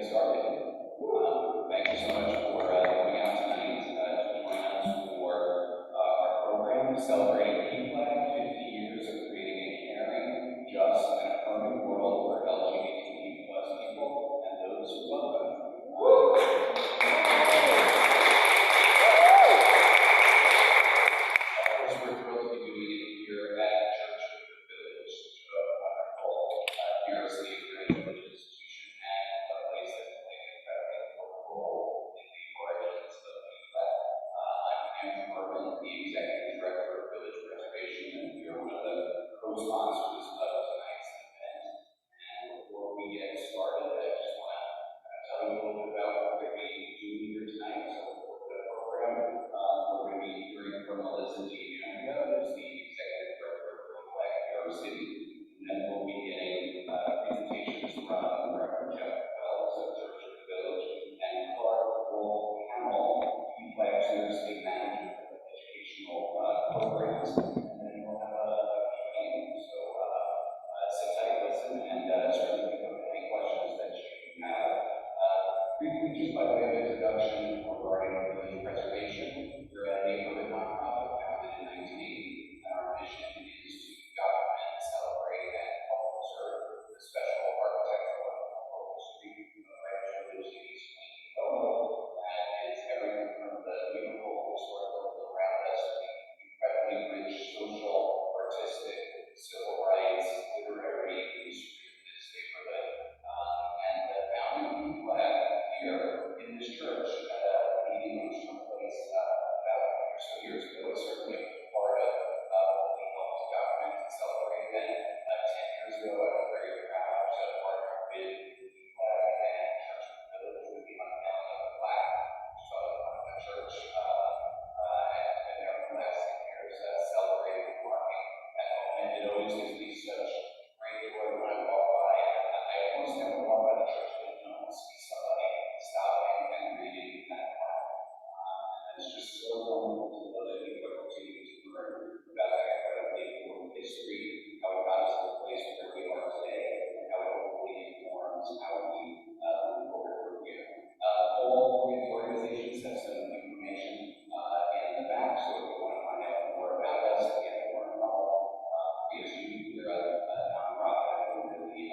started. Thank you so much for coming out tonight to join us for our program celebrating PFLAG, 50 years of creating a caring, just, and affirming world for LGBTQ plus people and those who love them. Of course, we're thrilled to be doing it here at Church of the Village, a wonderful New York City Village institution and a place that played an incredibly important role in the origins of PFLAG. I'm Andrew Berman, the Executive Director of Village Preservation, and we are one of the co-sponsors of tonight's event. And before we get started, I just want to tell you a little bit about what we're going to be doing here tonight. So for the program, we're going to be hearing from Melissa DiAndrea, who's the Executive Director of PFLAG New York City. And then we'll be getting presentations from Reverend Jeff Wells of Church of the Village and Clark Wolf Hamill, PFLAG's New York State Manager of Educational Programs. And then we'll have a Q&A. So sit tight, listen, and certainly think of any questions that you have. Briefly, just by way of introduction regarding village preservation, we're a neighborhood nonprofit founded in 1980, and our mission is to document, celebrate, and help preserve the special architectural and cultural history of Greenwich Village City's Queen. That is everything from the beautiful historic buildings around us to the incredibly rich social, artistic, civil rights, literary history of this neighborhood. And the founding PFLAG here in this church at a meeting which took place about years ago, was certainly part of what we helped to document and celebrate. And 10 years ago, I was very proud to partner with PFLAG and Church of the Village with the unveiling of the flag, which is on the church, and it's been there for the last 10 years, celebrating and marking that moment. It always gives me such great joy when I walk by. I almost never walk by the church and don't see somebody stopping and reading that flag. And it's just so wonderful to know that people are continuing to learn about that incredibly important history, how it got us to the place where we are today, and how it hopefully informs how we move forward from here. All of the organizations have some information in the back, so if you want to find out more about us and get more involved, we're a nonprofit and we're really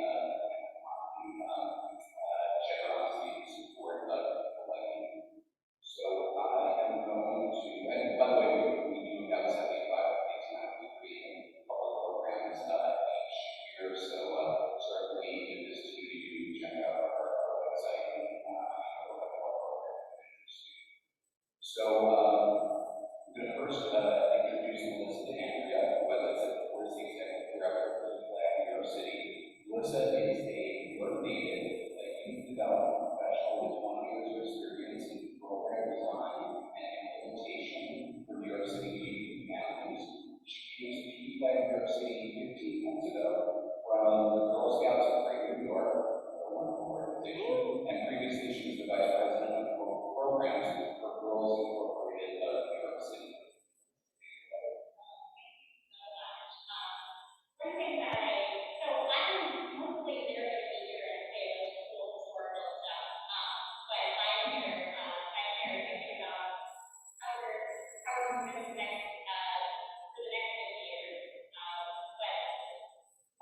check our honesty and support of people like you. So I am going to, and by the way, we do have 75 days now. We create public programs each year, so certainly if this is new to you, check out our website and look at our program. So I'm going to first introduce Melissa DiAndrea, who, as I said before, is the Executive Director of PFLAG New York City. Melissa is a York native, a youth development professional with 20 years of experience in program design and implementation for New York City youth families. She came to PFLAG New York City 15 months ago from the Girl Scouts of Greater New York, a wonderful organization, and previously she was the Vice President of Programs for Girls Incorporated of New York City. One thing that I'm mostly there to be here and say those cool historical stuff, but I'm here thinking about how we're moving for the next 50 years. But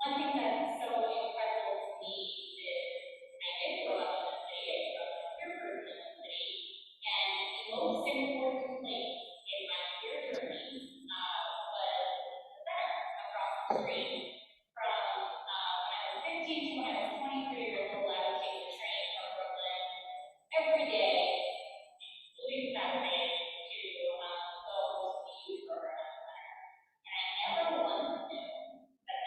one thing that's so incredible to me is I did grow up in the city, I grew up in a peer group in the city, and the most important place in my peer journey was the center across the street. From when I was 15 to when I was 23 years old, I would take the train from Brooklyn every day, including Saturday, to go to the youth program at the center. And I never once knew that I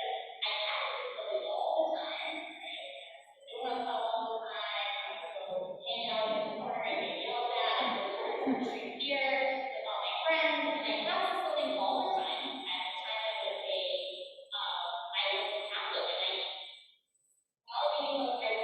had this building all the time, right? I was doing myself all the time. I would go hang out in the corner and get yelled at and go to the street here with all my friends. And I had this building all the time. At the time I was Catholic, and I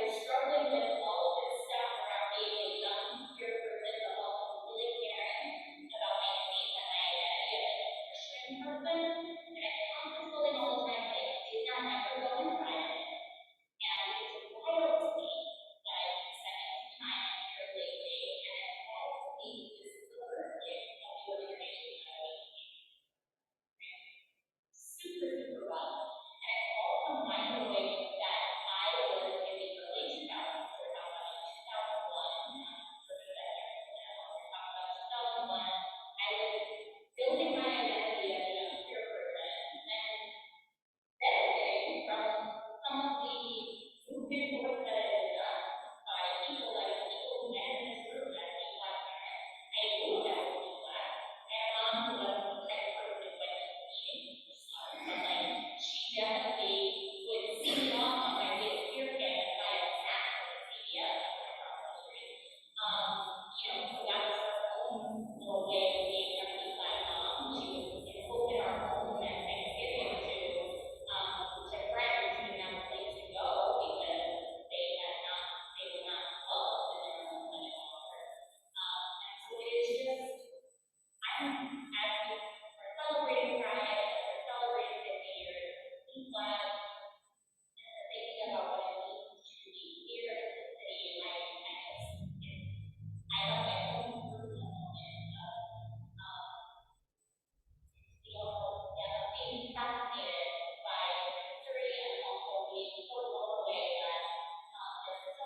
was struggling with all of this stuff around being a young peer person, but also really caring about my faith and my identity as a Christian person. And I found this building all the time, but I did not ever go inside it. And it's wild to me that I can spend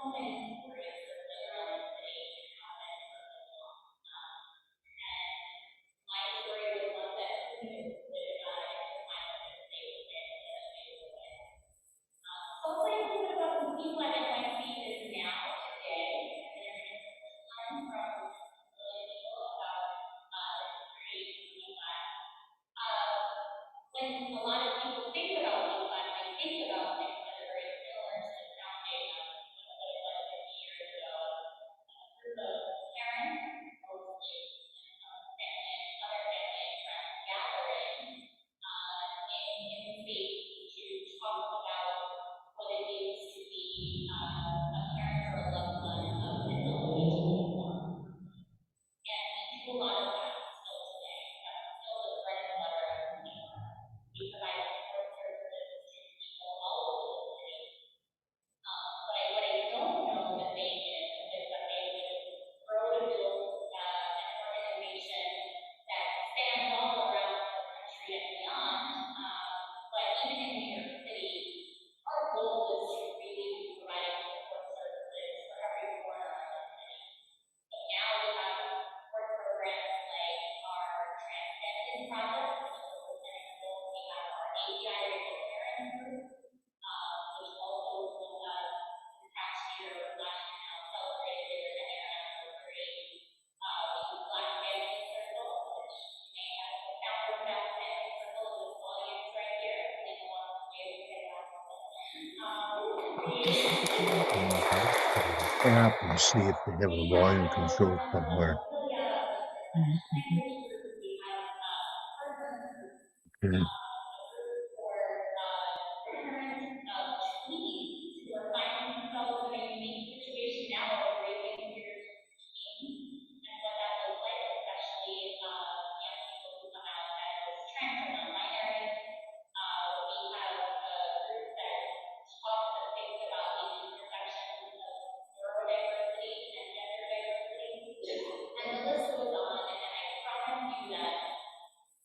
common experiences that are on the city and my story was one that included the time of the state and so I'll tell you a little bit about the PFLAG NYC is now today, and there is time from people about creating PFLAG. When a lot of people think about PFLAG, they think about things that are very similar to the founding of what it was 50 years ago. A group of parents, mostly, family and other family and friends gathering in space to talk about what it is to be a parent or a loved one of an LGBTQ. And we do a lot of that still today. That's still the bread and butter of who we are. We provide support services to people all over the city. But what I don't know that they did is that they would grow and build an organization that spans all around the country and beyond. But even in New York City, our goal is to really be providing support services for every corner of the city. So now we have support programs like our Transcendent Project, which is a example. We have our API Racial Parents Group, which also this past year, last year now, celebrated their 10th anniversary. The Black Family Circle, which you may have the founder of that family circle in this audience right here, and then wants to be able to say that. App and see if they have a volume control somewhere. Okay. And the list goes on, and I promise you that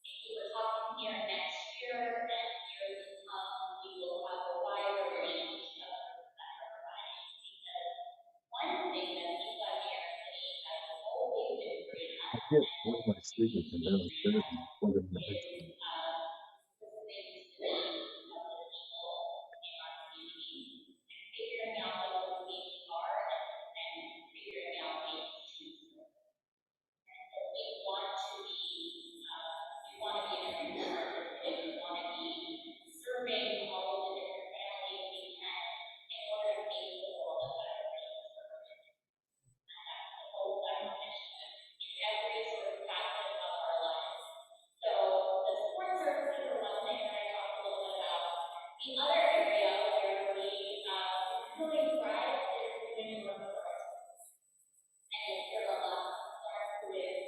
if you were talking here next year and years to come, we will have a wider range of that are providing. Because one thing that people out here in the city have always been great at, I get one of my speakers and then I put it in the is listening to the needs of the people in our community and figuring out what those needs are and figuring out ways to serve them. We want to be an interpreter, we want to be serving all of the different families we can in order to make the world a better place. And that's the whole mission in every sort of facet of our lives. So the support services are one thing that I talked a little bit about. The other area where we really thrive is doing work with our schools. And there's a lot starts with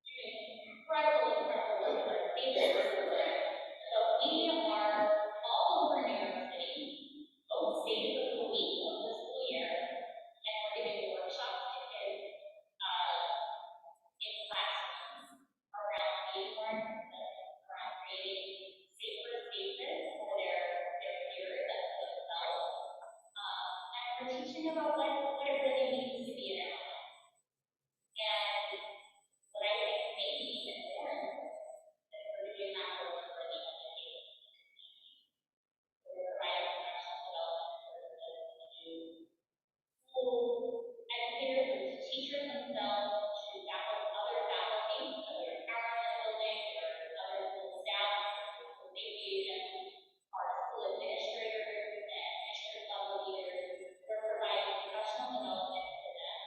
doing incredible work with our safety program. So we are all over New York City, both days of the week of the school year, and we're giving workshops to kids in classrooms around neighborhoods, around creating safer spaces for their peers and for themselves. And we're teaching about what it really means to be an ally. And what I think maybe even more important is we're doing that work for the education community. We're providing professional development services to school educators and to teachers themselves, to other faculty, whether it's parents in the building or other school staff, school safety agents, our school administrators and district level leaders. We're providing professional development to them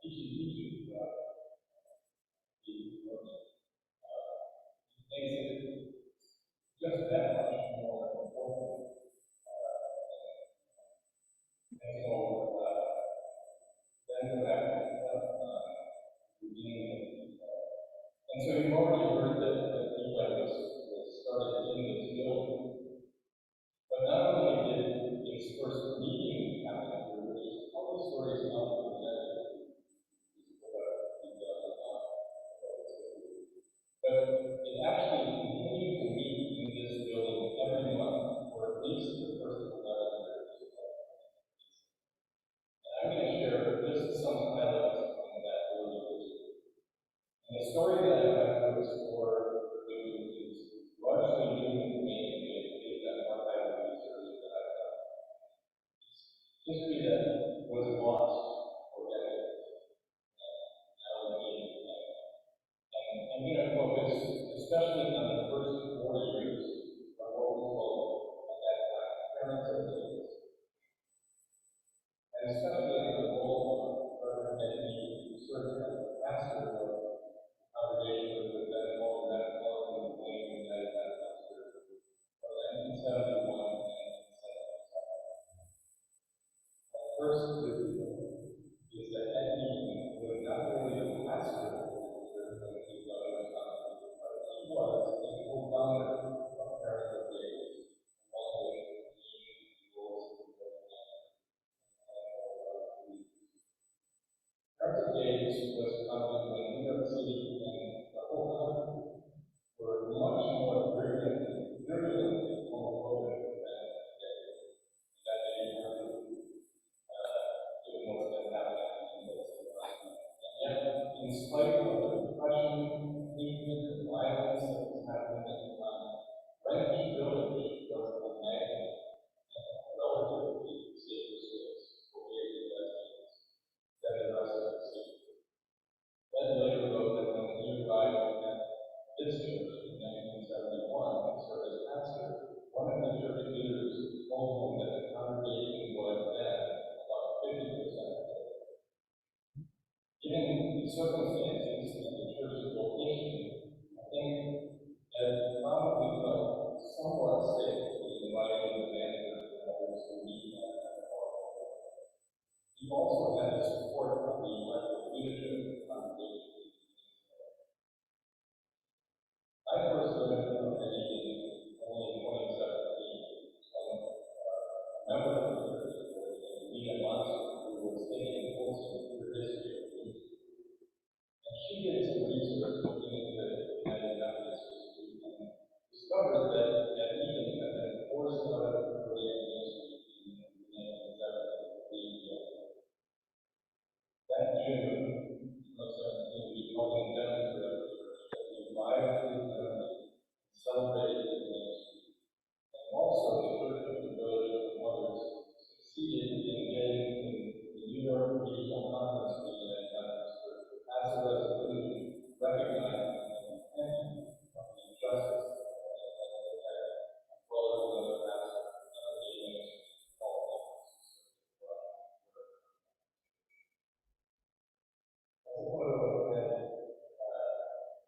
teaching makes it just that much more important. And so, then go back to the beginning. And so you've already heard that PFLAG was started in this building. But not only did its first meeting happen here, which is how the story is not presented, but it actually continued to meet in this building every month for at least the first 11 years. And I'm going to share just some highlights from that early history. And the story that I'd like to explore with you is largely new to me based on archival research that I've done. It's history that was lost for decades. Now we're being reclaimed. And I'm going to focus especially on the first 4 years of what was called at that time parents of kids. And especially on the role of Reverend Eddie, who served as the pastor of the congregation of the then called Metropolitan Plain United Methodist Church from 1971 to 1977. First is that Eddie was not only a pastor of the church when he was on the congregation, but he was a co-founder of Parents of Kids, along with Parents of Kids was founded when New York City and the whole country were much more virulently homophobic than today. That may be true, given what's been happening in this environment. And yet, in spite of the repression, hatred, and violence that was happening at the time, Greenwich Village was a magnet and a relatively safer space for gays and lesbians than the rest of the city. Then later wrote that when he arrived at this church in 1971 and served as pastor, one of the church leaders told him that the congregation was then about 50%. Given the circumstances and the church's location, I think Ed probably felt somewhat safe in inviting the managers and others to meet at that hall. He also had the support of the elected leadership of the congregation. I first learned of Eddie only in 2017 from a member of the church, Nina Monster, who was taking notes on the history of the ministry. And she did some research looking into the United Methodist history and discovered that Eden had been forced out of the Korean ministry in the 1970s. That June, 2017, we held a demonstration that revived his memory, celebrated his ministry, and also the Church of the Village and others succeeded in getting the New York Regional Conference of the United Methodist Church to pass a resolution recognizing the intention of the injustice as well as another pastor,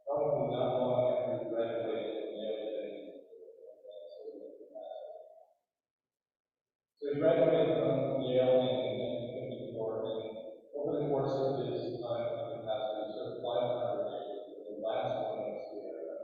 probably not long after he graduated from Yale University. So he graduated from Yale in 1954, and over the course of his time as a pastor, he served 5 congregations. The last one was here at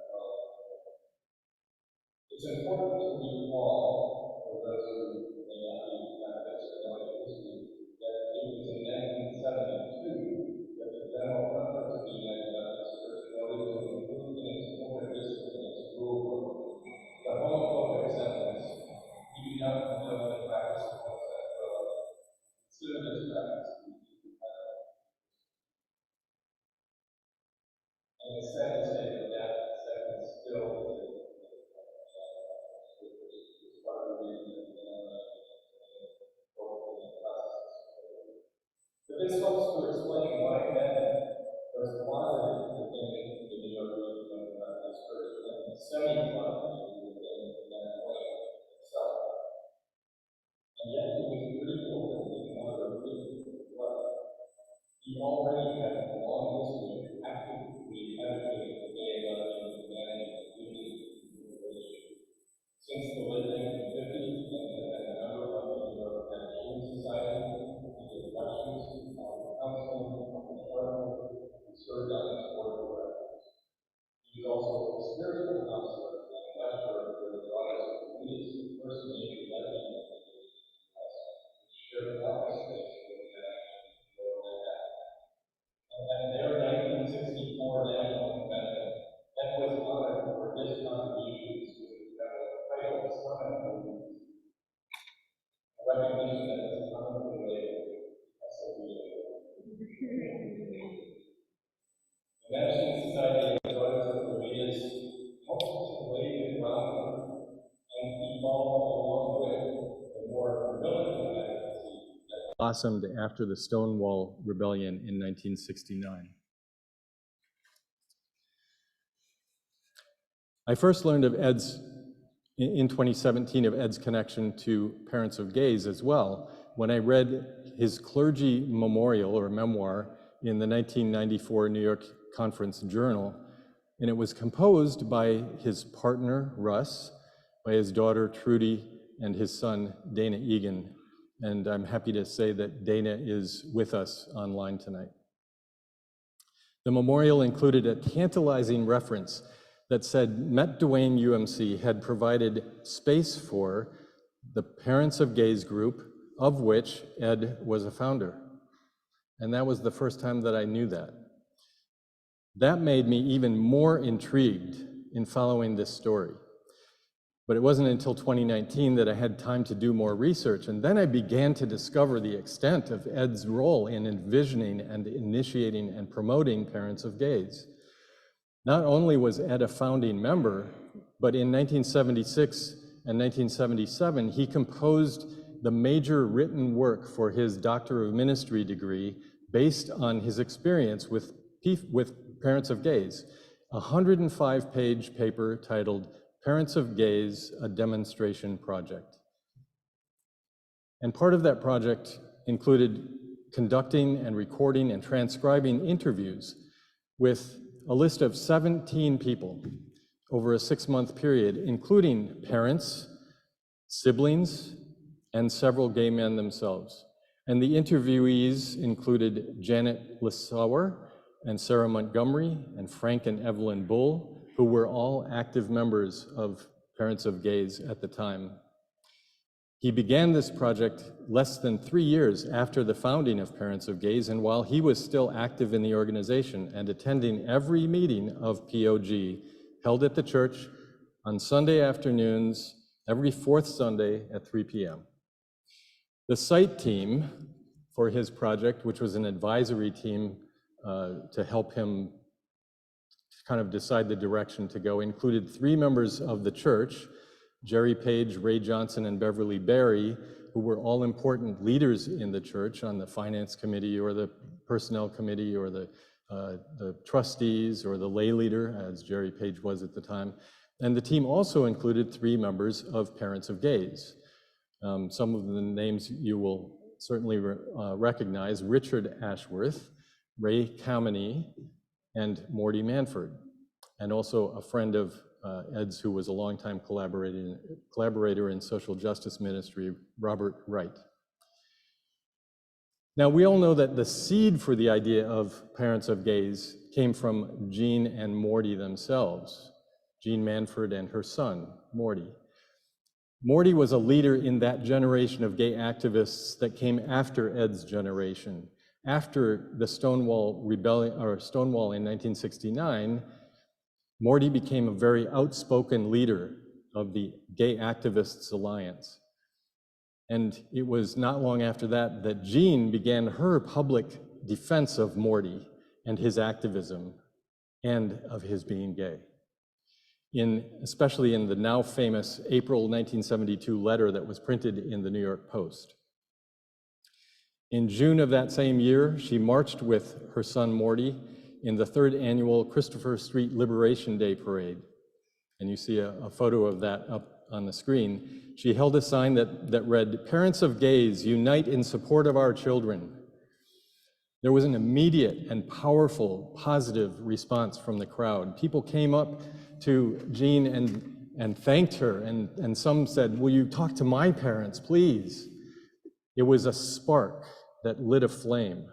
It's important to recall, for those who may not be Methodists or know the history, that it was in 1972 that the General Conference of the United Methodist Church voted to include in its prohibition in its rule book the homophobic sentence, "We do not condone the practice of homosexuality. Consider this practice to be compatible." And it's sad to say that that sentence still is part of the reason that but this helps to explain why Ed was closeted within the New York Regional Methodist Church and semi-closeted within that point itself. And yet he was pretty open in one of the reasons as well. He He already had a long history of actively advocating for gay and lesbian humanity and unity in the relationship. Since the late 1950s, and as a member of the New York Healing Society, he did lectures, counseling, therapy, and served on its board of directors. He was also a spiritual counselor and lecturer for the Daughters of the Leaders, first major lesbian organization in the U.S., which shared a long space with the action of at their 1964 national convention, Ed was honored for his contributions to the title of Summit Movement, a recognition that is commonly labeled SOBA. The Madison Society of the Daughters of the Leaders helped to lay the groundwork and evolve along with the more militant advocacy that blossomed after the Stonewall Rebellion in 1969. I first learned of in 2017 of Ed's connection to Parents of Gays as well, when I read his clergy memorial or memoir in the 1994 New York Conference Journal, and it was composed by his partner, Russ, by his daughter, Trudy, and his son, Dana Egan. And I'm happy to say that Dana is with us online tonight. The memorial included a tantalizing reference that said Met Duane UMC had provided space for the Parents of Gays group, of which Ed was a founder. And that was the first time that I knew that. That made me even more intrigued in following this story. But it wasn't until 2019 that I had time to do more research, and then I began to discover the extent of Ed's role in envisioning and initiating and promoting Parents of Gays. Not only was Ed a founding member, but in 1976 and 1977, he composed the major written work for his Doctor of Ministry degree based on his experience with Parents of Gays, a 105-page paper titled Parents of Gays, a Demonstration Project. And part of that project included conducting and recording and transcribing interviews with a list of 17 people over a 6-month period, including parents, siblings, and several gay men themselves. And the interviewees included Janet Lissauer and Sarah Montgomery and Frank and Evelyn Bull, who were all active members of Parents of Gays at the time. He began this project less than 3 years after the founding of Parents of Gays, and while he was still active in the organization and attending every meeting of POG held at the church on Sunday afternoons, every fourth Sunday at 3 p.m. The site team for his project, which was an advisory team to help him kind of decide the direction to go, included 3 members of the church, Jerry Page, Ray Johnson, and Beverly Berry, who were all important leaders in the church on the finance committee or the personnel committee or the trustees or the lay leader, as Jerry Page was at the time. And the team also included 3 members of Parents of Gays. Some of the names you will certainly recognize: Richard Ashworth, Ray Kameny, and Morty Manford, and also a friend of Ed's who was a longtime collaborator in social justice ministry, Robert Wright. Now, we all know that the seed for the idea of Parents of Gays came from Jean and Morty themselves, Jean Manford and her son, Morty. Morty was a leader in that generation of gay activists that came after Ed's generation. After the Stonewall Rebellion, or Stonewall in 1969, Morty became a very outspoken leader of the Gay Activists Alliance. And it was not long after that that Jean began her public defense of Morty and his activism and of his being gay, especially in the now famous April 1972 letter that was printed in the New York Post. In June of that same year, she marched with her son Morty in the 3rd annual Christopher Street Liberation Day Parade. And you see a photo of that up on the screen. She held a sign that read, "Parents of Gays, unite in support of our children." There was an immediate and powerful positive response from the crowd. People came up to Jean and thanked her, and some said, "Will you talk to my parents, please?" It was a spark that lit a flame.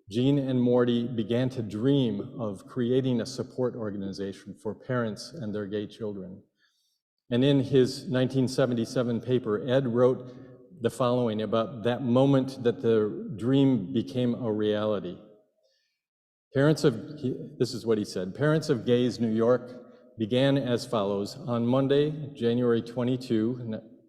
Jean and Morty began to dream of creating a support organization for parents and their gay children. And in his 1977 paper, Ed wrote the following about that moment that the dream became a reality. This is what he said, "Parents of Gays New York began as follows. On Monday, January 22,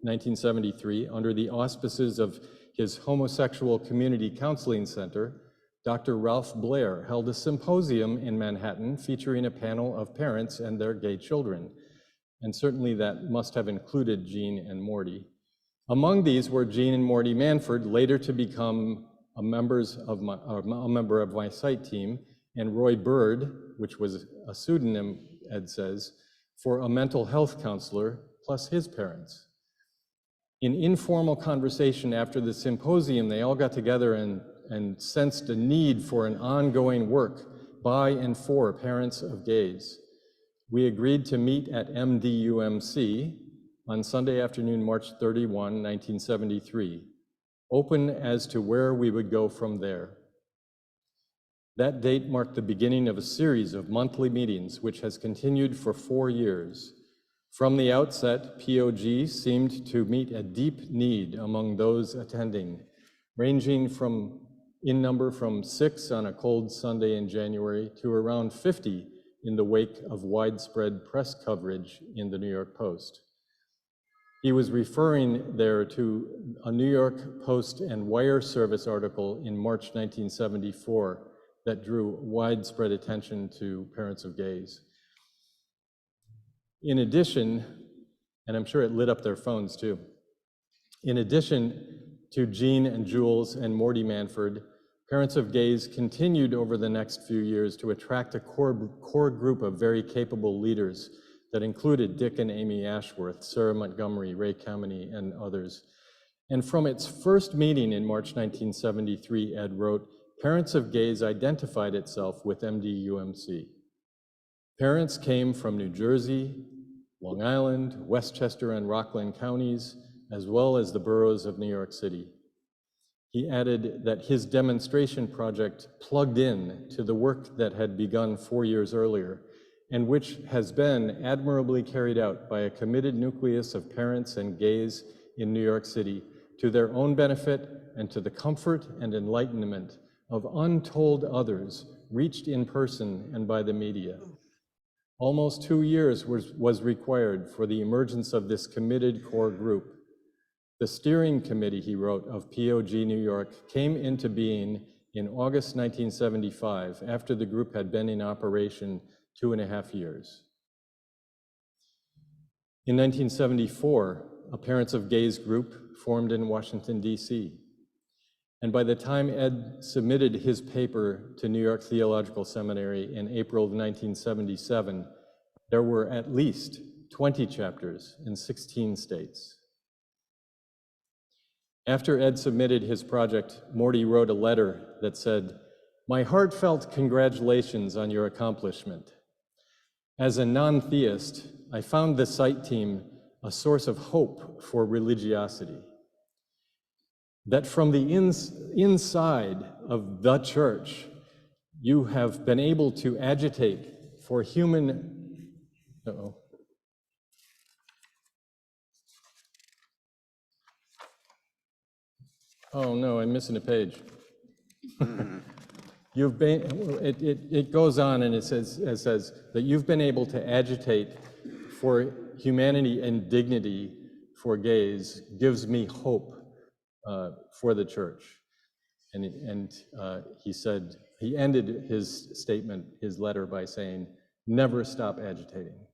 1973, under the auspices of his Homosexual Community Counseling Center, Dr. Ralph Blair held a symposium in Manhattan featuring a panel of parents and their gay children. And certainly that must have included Jean and Morty. Among these were Jean and Morty Manford, later to become a member of my site team, and Roy Bird, which was a pseudonym, Ed says, for a mental health counselor, plus his parents. In informal conversation after the symposium, they all got together and sensed a need for an ongoing work by and for parents of gays. We agreed to meet at MDUMC on Sunday afternoon, March 31, 1973, open as to where we would go from there. That date marked the beginning of a series of monthly meetings, which has continued for 4 years. From the outset, POG seemed to meet a deep need among those attending, ranging in number from 6 on a cold Sunday in January to around 50 in the wake of widespread press coverage in the New York Post. He was referring there to a New York Post and Wire Service article in March 1974 that drew widespread attention to parents of gays. In addition, and I'm sure it lit up their phones too, in addition to Jean and Jules and Morty Manford, Parents of Gays continued over the next few years to attract a core group of very capable leaders that included Dick and Amy Ashworth, Sarah Montgomery, Ray Kameny, and others. And from its first meeting in March 1973, Ed wrote, Parents of Gays identified itself with MDUMC. Parents came from New Jersey, Long Island, Westchester, and Rockland counties, as well as the boroughs of New York City. He added that his demonstration project plugged in to the work that had begun 4 years earlier, and which has been admirably carried out by a committed nucleus of parents and gays in New York City to their own benefit and to the comfort and enlightenment of untold others reached in person and by the media. Almost 2 years was required for the emergence of this committed core group. The steering committee, he wrote, of POG New York came into being in August 1975 after the group had been in operation 2.5 years. In 1974, a Parents of Gays group formed in Washington, D.C. And by the time Ed submitted his paper to New York Theological Seminary in April of 1977, there were at least 20 chapters in 16 states. After Ed submitted his project, Morty wrote a letter that said, "My heartfelt congratulations on your accomplishment. As a non-theist, I found the site team a source of hope for religiosity. That from the inside of the church, you have been able to agitate for human..." Oh no, I'm missing a page. It goes on and it says that you've been able to agitate for humanity and dignity for gays gives me hope for the church. And he said, he ended his statement, his letter by saying, never stop agitating.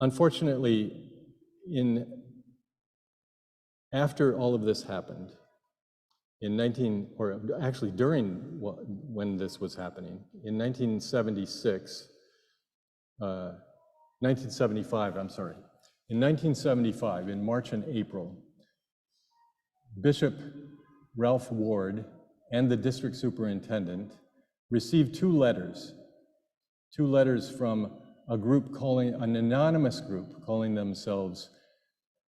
Unfortunately, after all of this happened, during when this was happening, in 1975, in March and April, Bishop Ralph Ward and the district superintendent received two letters from an anonymous group calling themselves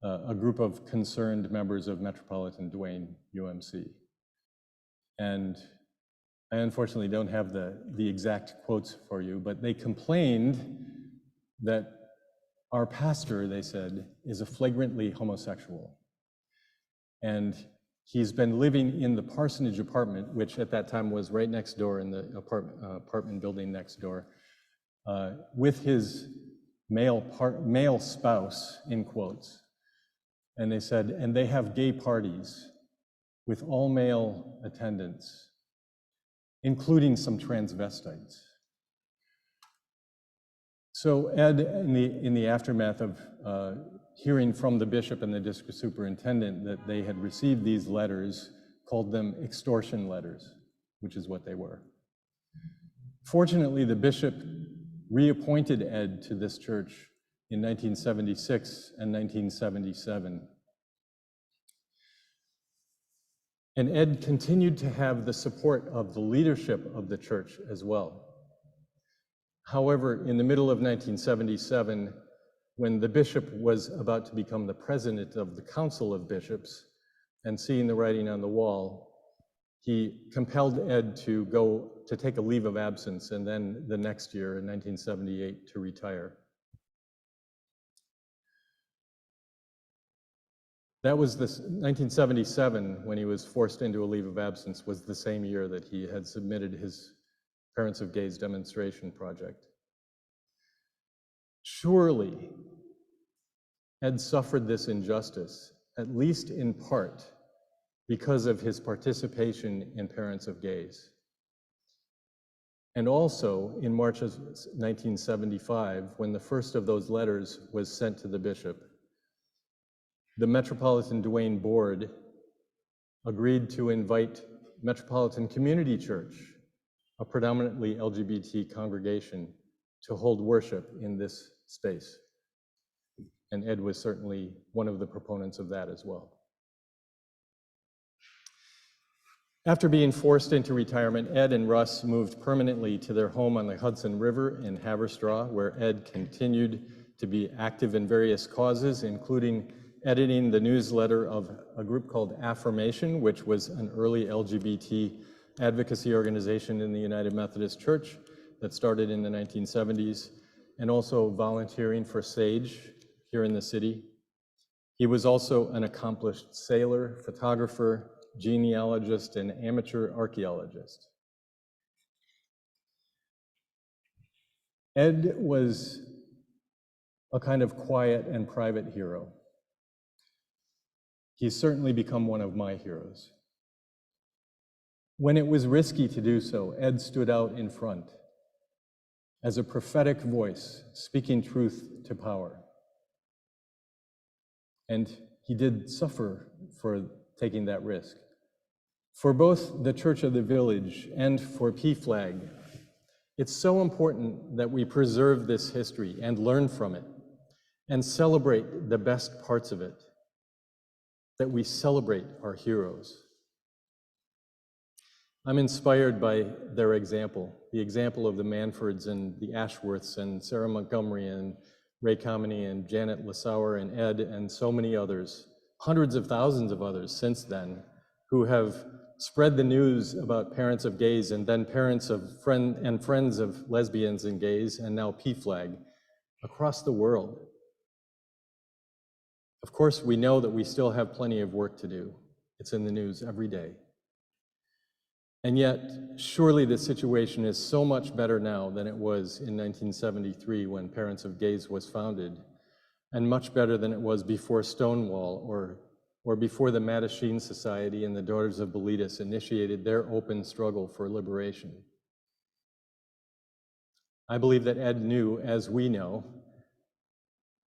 a group of concerned members of Metropolitan Dwayne UMC. And I unfortunately don't have the exact quotes for you, but they complained that our pastor, they said, is a flagrantly homosexual. And he's been living in the parsonage apartment, which at that time was right next door in the apartment building next door, with his male spouse, in quotes. And they said, and they have gay parties with all male attendants, including some transvestites. So Ed, in the aftermath of hearing from the bishop and the district superintendent that they had received these letters, called them extortion letters, which is what they were. Fortunately, the bishop reappointed Ed to this church in 1976 and 1977. And Ed continued to have the support of the leadership of the church as well. However, in the middle of 1977, when the bishop was about to become the president of the Council of Bishops and seeing the writing on the wall, he compelled Ed to take a leave of absence, and then the next year, in 1978, to retire. That was 1977, when he was forced into a leave of absence, was the same year that he had submitted his Parents of Gays demonstration project. Surely, Ed suffered this injustice, at least in part, because of his participation in Parents of Gays. And also, in March of 1975, when the first of those letters was sent to the bishop, the Metropolitan Dwayne Board agreed to invite Metropolitan Community Church, a predominantly LGBT congregation, to hold worship in this space. And Ed was certainly one of the proponents of that as well. After being forced into retirement, Ed and Russ moved permanently to their home on the Hudson River in Haverstraw, where Ed continued to be active in various causes, including editing the newsletter of a group called Affirmation, which was an early LGBT advocacy organization in the United Methodist Church that started in the 1970s, and also volunteering for SAGE here in the city. He was also an accomplished sailor, photographer, genealogist, and amateur archaeologist. Ed was a kind of quiet and private hero. He's certainly become one of my heroes. When it was risky to do so, Ed stood out in front as a prophetic voice, speaking truth to power. And he did suffer for taking that risk. For both the Church of the Village and for PFLAG, it's so important that we preserve this history and learn from it and celebrate the best parts of it, that we celebrate our heroes. I'm inspired by their example, the example of the Manfords and the Ashworths and Sarah Montgomery and Ray Comeny and Janet Lasauer and Ed and so many others, hundreds of thousands of others since then, who have spread the news about Parents of Gays and then parents of friends of lesbians and gays, and now PFLAG across the world. Of course, we know that we still have plenty of work to do. It's in the news every day. And yet, surely the situation is so much better now than it was in 1973 when Parents of Gays was founded, and much better than it was before Stonewall or before the Mattachine Society and the Daughters of Bilitis initiated their open struggle for liberation. I believe that Ed knew, as we know,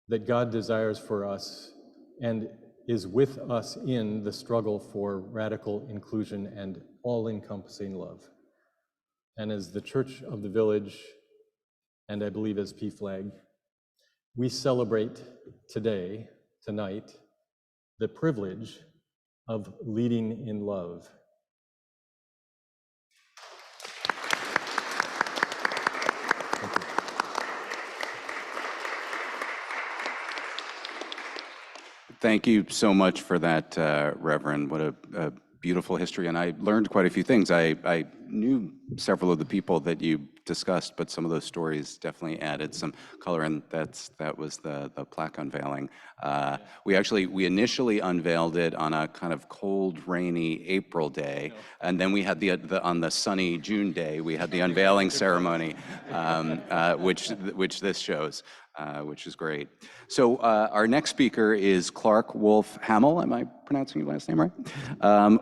that God desires for us and is with us in the struggle for radical inclusion and all-encompassing love. And as the Church of the Village, and I believe as PFLAG, we celebrate tonight, the privilege of Leading in Love. Thank you. Thank you so much for that, Reverend. What a beautiful history, and I learned quite a few things. I knew several of the people that you discussed, but some of those stories definitely added some color, and that was the plaque unveiling. We initially unveiled it on a kind of cold, rainy April day, and then we had on the sunny June day, we had the unveiling ceremony, which this shows. Which is great. So our next speaker is Clark Wolf Hamill, am I pronouncing your last name right?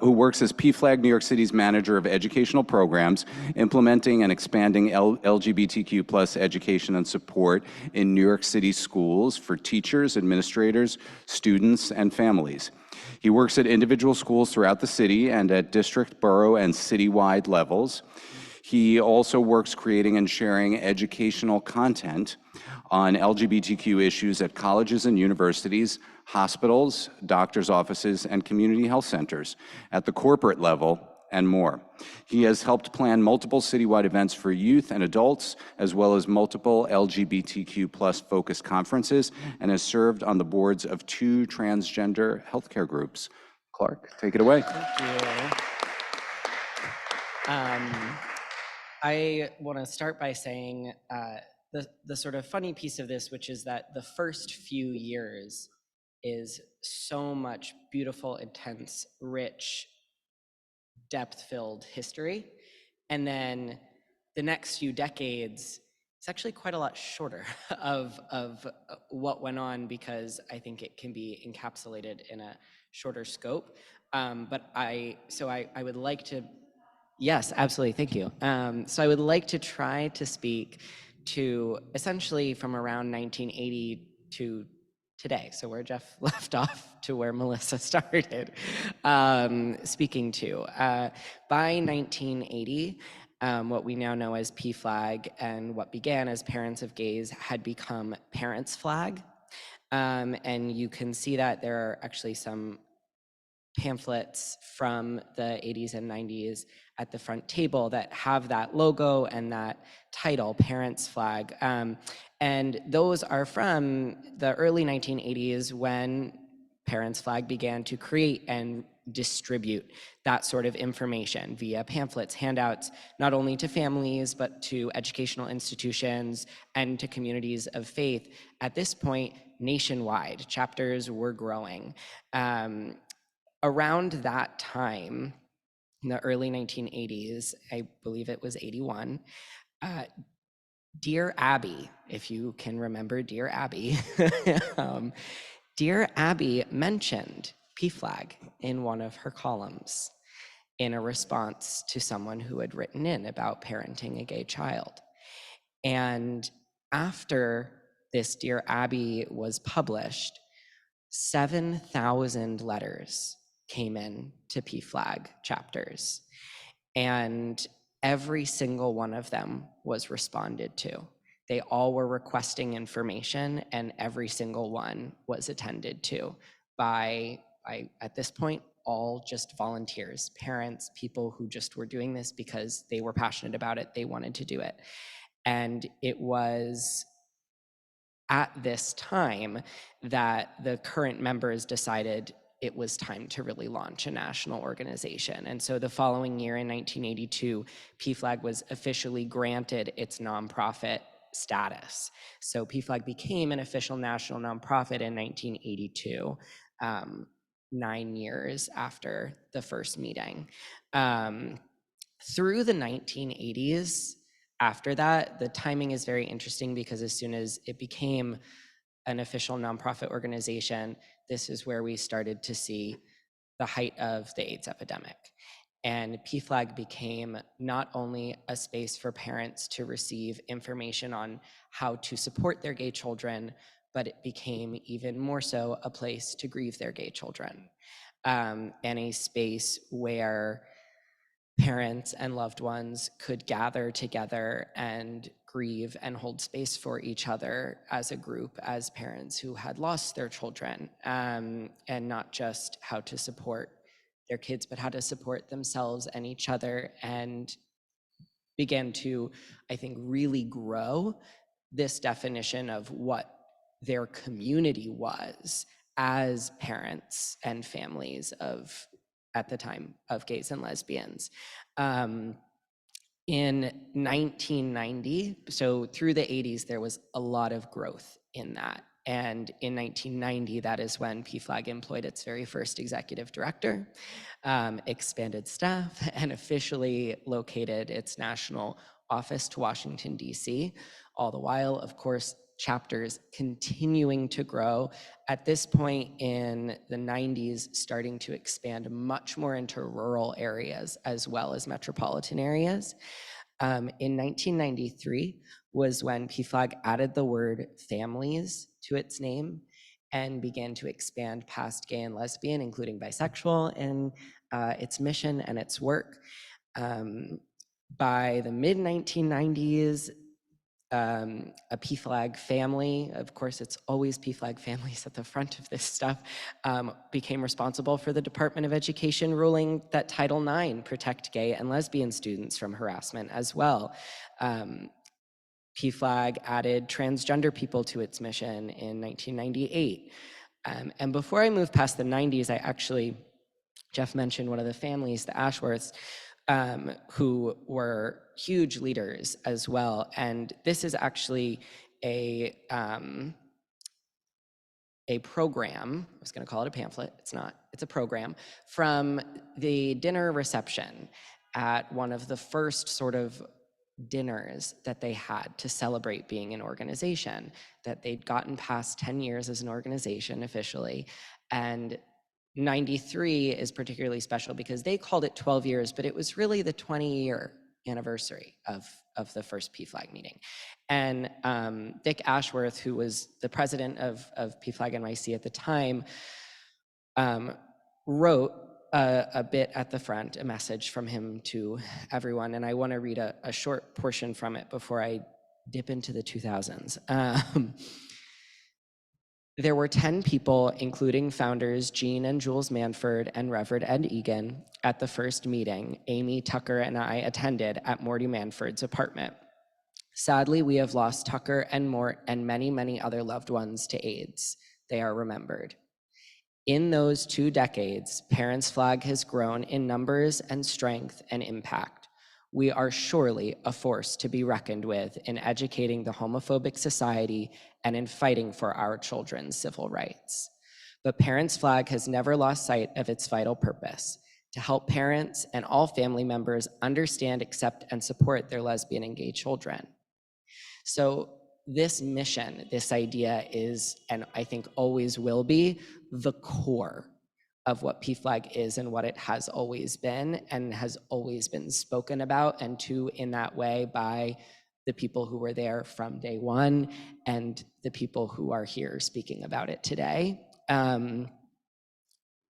Who works as PFLAG New York City's Manager of Educational Programs, implementing and expanding LGBTQ plus education and support in New York City schools for teachers, administrators, students, and families. He works at individual schools throughout the city and at district, borough, and citywide levels. He also works creating and sharing educational content on LGBTQ issues at colleges and universities, hospitals, doctors' offices, and community health centers, at the corporate level, and more. He has helped plan multiple citywide events for youth and adults, as well as multiple LGBTQ plus focused conferences, and has served on the boards of 2 transgender healthcare groups. Clark, take it away. Thank you. I want to start by saying the sort of funny piece of this, which is that the first few years is so much beautiful, intense, rich, depth-filled history. And then the next few decades, it's actually quite a lot shorter of what went on, because I think it can be encapsulated in a shorter scope. But I would like to, yes, absolutely, thank you. So I would like to try to speak to essentially from around 1980 to today, so where Jeff left off to where Melissa started speaking to. By 1980, what we now know as PFLAG and what began as Parents of Gays had become Parents Flag. And you can see that there are actually some pamphlets from the 80s and 90s at the front table that have that logo and that title, Parents Flag. And those are from the early 1980s when Parents Flag began to create and distribute that sort of information via pamphlets, handouts, not only to families, but to educational institutions and to communities of faith. At this point, nationwide, chapters were growing. Around that time, in the early 1980s, I believe it was 81, Dear Abby, if you can remember Dear Abby, Dear Abby mentioned PFLAG in one of her columns in a response to someone who had written in about parenting a gay child. And after this Dear Abby was published, 7,000 letters came in to PFLAG chapters, and every single one of them was responded to. They all were requesting information, and every single one was attended to by at this point, all just volunteers, parents, people who just were doing this because they were passionate about it, they wanted to do it. And it was at this time that the current members decided it was time to really launch a national organization. And so the following year in 1982, PFLAG was officially granted its nonprofit status. So PFLAG became an official national nonprofit in 1982, 9 years after the first meeting. Through the 1980s, after that, the timing is very interesting because as soon as it became an official nonprofit organization, this is where we started to see the height of the AIDS epidemic. And PFLAG became not only a space for parents to receive information on how to support their gay children, but it became even more so a place to grieve their gay children, and a space where parents and loved ones could gather together and grieve and hold space for each other as a group, as parents who had lost their children, and not just how to support their kids, but how to support themselves and each other, and began to, I think, really grow this definition of what their community was as parents and families of, at the time, of gays and lesbians. In 1990, so through the 80s, there was a lot of growth in that. And in 1990, that is when PFLAG employed its very first executive director, expanded staff, and officially located its national office to Washington, D.C. All the while, of course, chapters continuing to grow. At this point in the 90s, starting to expand much more into rural areas as well as metropolitan areas. In 1993 was when PFLAG added the word families to its name and began to expand past gay and lesbian, including bisexual, in its mission and its work. By the mid-1990s, a PFLAG family, of course it's always PFLAG families at the front of this stuff, became responsible for the Department of Education ruling that Title IX protect gay and lesbian students from harassment as well. PFLAG added transgender people to its mission in 1998. And before I move past the 90s, Jeff mentioned one of the families, the Ashworths, who were huge leaders as well. And this is actually a program, I was gonna call it a pamphlet, it's not, it's a program, from the dinner reception at one of the first sort of dinners that they had to celebrate being an organization, that they'd gotten past 10 years as an organization officially. And 93 is particularly special because they called it 12 years, but it was really the 20-year anniversary of the first PFLAG meeting. And Dick Ashworth, who was the president of PFLAG NYC at the time, wrote a bit at the front, a message from him to everyone. And I want to read a short portion from it before I dip into the 2000s. There were 10 people, including founders Jean and Jules Manford and Reverend Ed Egan, at the first meeting Amy, Tucker, and I attended at Morty Manford's apartment. Sadly, we have lost Tucker and Mort and many, many other loved ones to AIDS. They are remembered. In those 2 decades, Parents Flag has grown in numbers and strength and impact. We are surely a force to be reckoned with in educating the homophobic society and in fighting for our children's civil rights. But Parents Flag has never lost sight of its vital purpose: to help parents and all family members understand, accept, and support their lesbian and gay children. So this mission, this idea is, and I think always will be, the core of what PFLAG is and what it has always been and has always been spoken about, and to in that way by the people who were there from day one and the people who are here speaking about it today.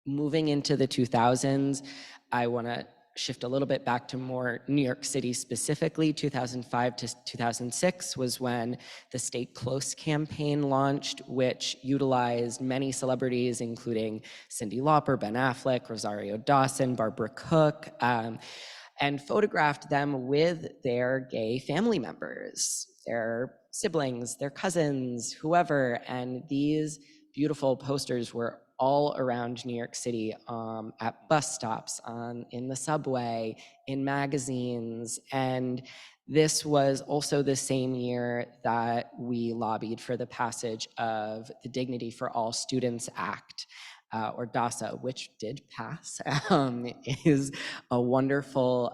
Moving into the 2000s, I want to shift a little bit back to more New York City specifically. 2005 to 2006 was when the Stay Close campaign launched, which utilized many celebrities, including Cyndi Lauper, Ben Affleck, Rosario Dawson, Barbara Cook, and photographed them with their gay family members, their siblings, their cousins, whoever. And these beautiful posters were all around New York City, at bus stops, in the subway, in magazines. And this was also the same year that we lobbied for the passage of the Dignity for All Students Act, or DASA, which did pass. Is a wonderful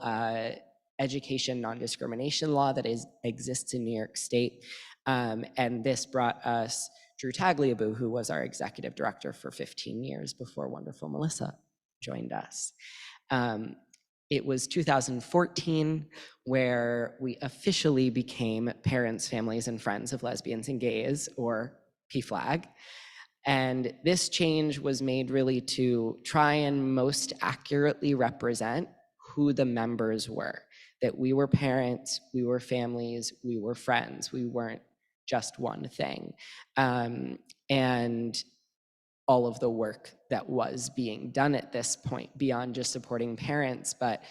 education non-discrimination law that exists in New York State. And this brought us Drew Tagliabue, who was our executive director for 15 years before wonderful Melissa joined us. It was 2014 where we officially became Parents, Families, and Friends of Lesbians and Gays, or PFLAG. And this change was made really to try and most accurately represent who the members were, that we were parents, we were families, we were friends, we weren't just one thing. And all of the work that was being done at this point, beyond just supporting parents, but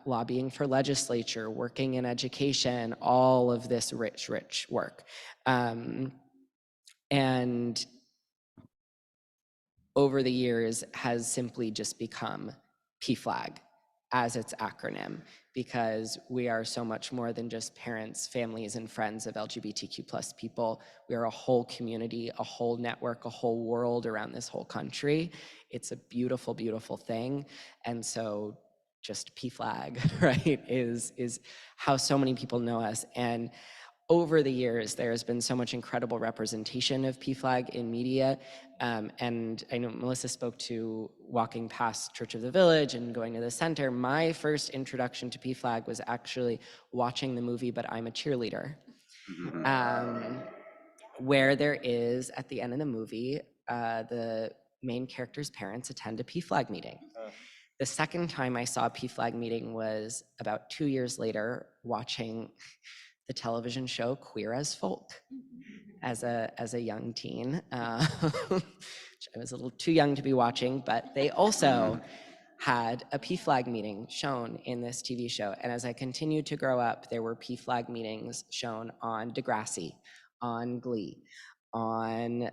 lobbying for legislature, working in education, all of this rich, rich work. And over the years has simply just become PFLAG as its acronym, because we are so much more than just parents, families, and friends of LGBTQ plus people. We are a whole community, a whole network, a whole world around this whole country. It's a beautiful, beautiful thing. And so just PFLAG, right, is how so many people know us. And over the years, there has been so much incredible representation of PFLAG in media. And I know Melissa spoke to walking past Church of the Village and going to the center. My first introduction to PFLAG was actually watching the movie But I'm a Cheerleader, where there is, at the end of the movie, the main character's parents attend a PFLAG meeting. The second time I saw a PFLAG meeting was about 2 years later, watching the television show Queer as Folk as a young teen. Which I was a little too young to be watching, but they also had a PFLAG meeting shown in this TV show. And as I continued to grow up, there were PFLAG meetings shown on Degrassi, on Glee, on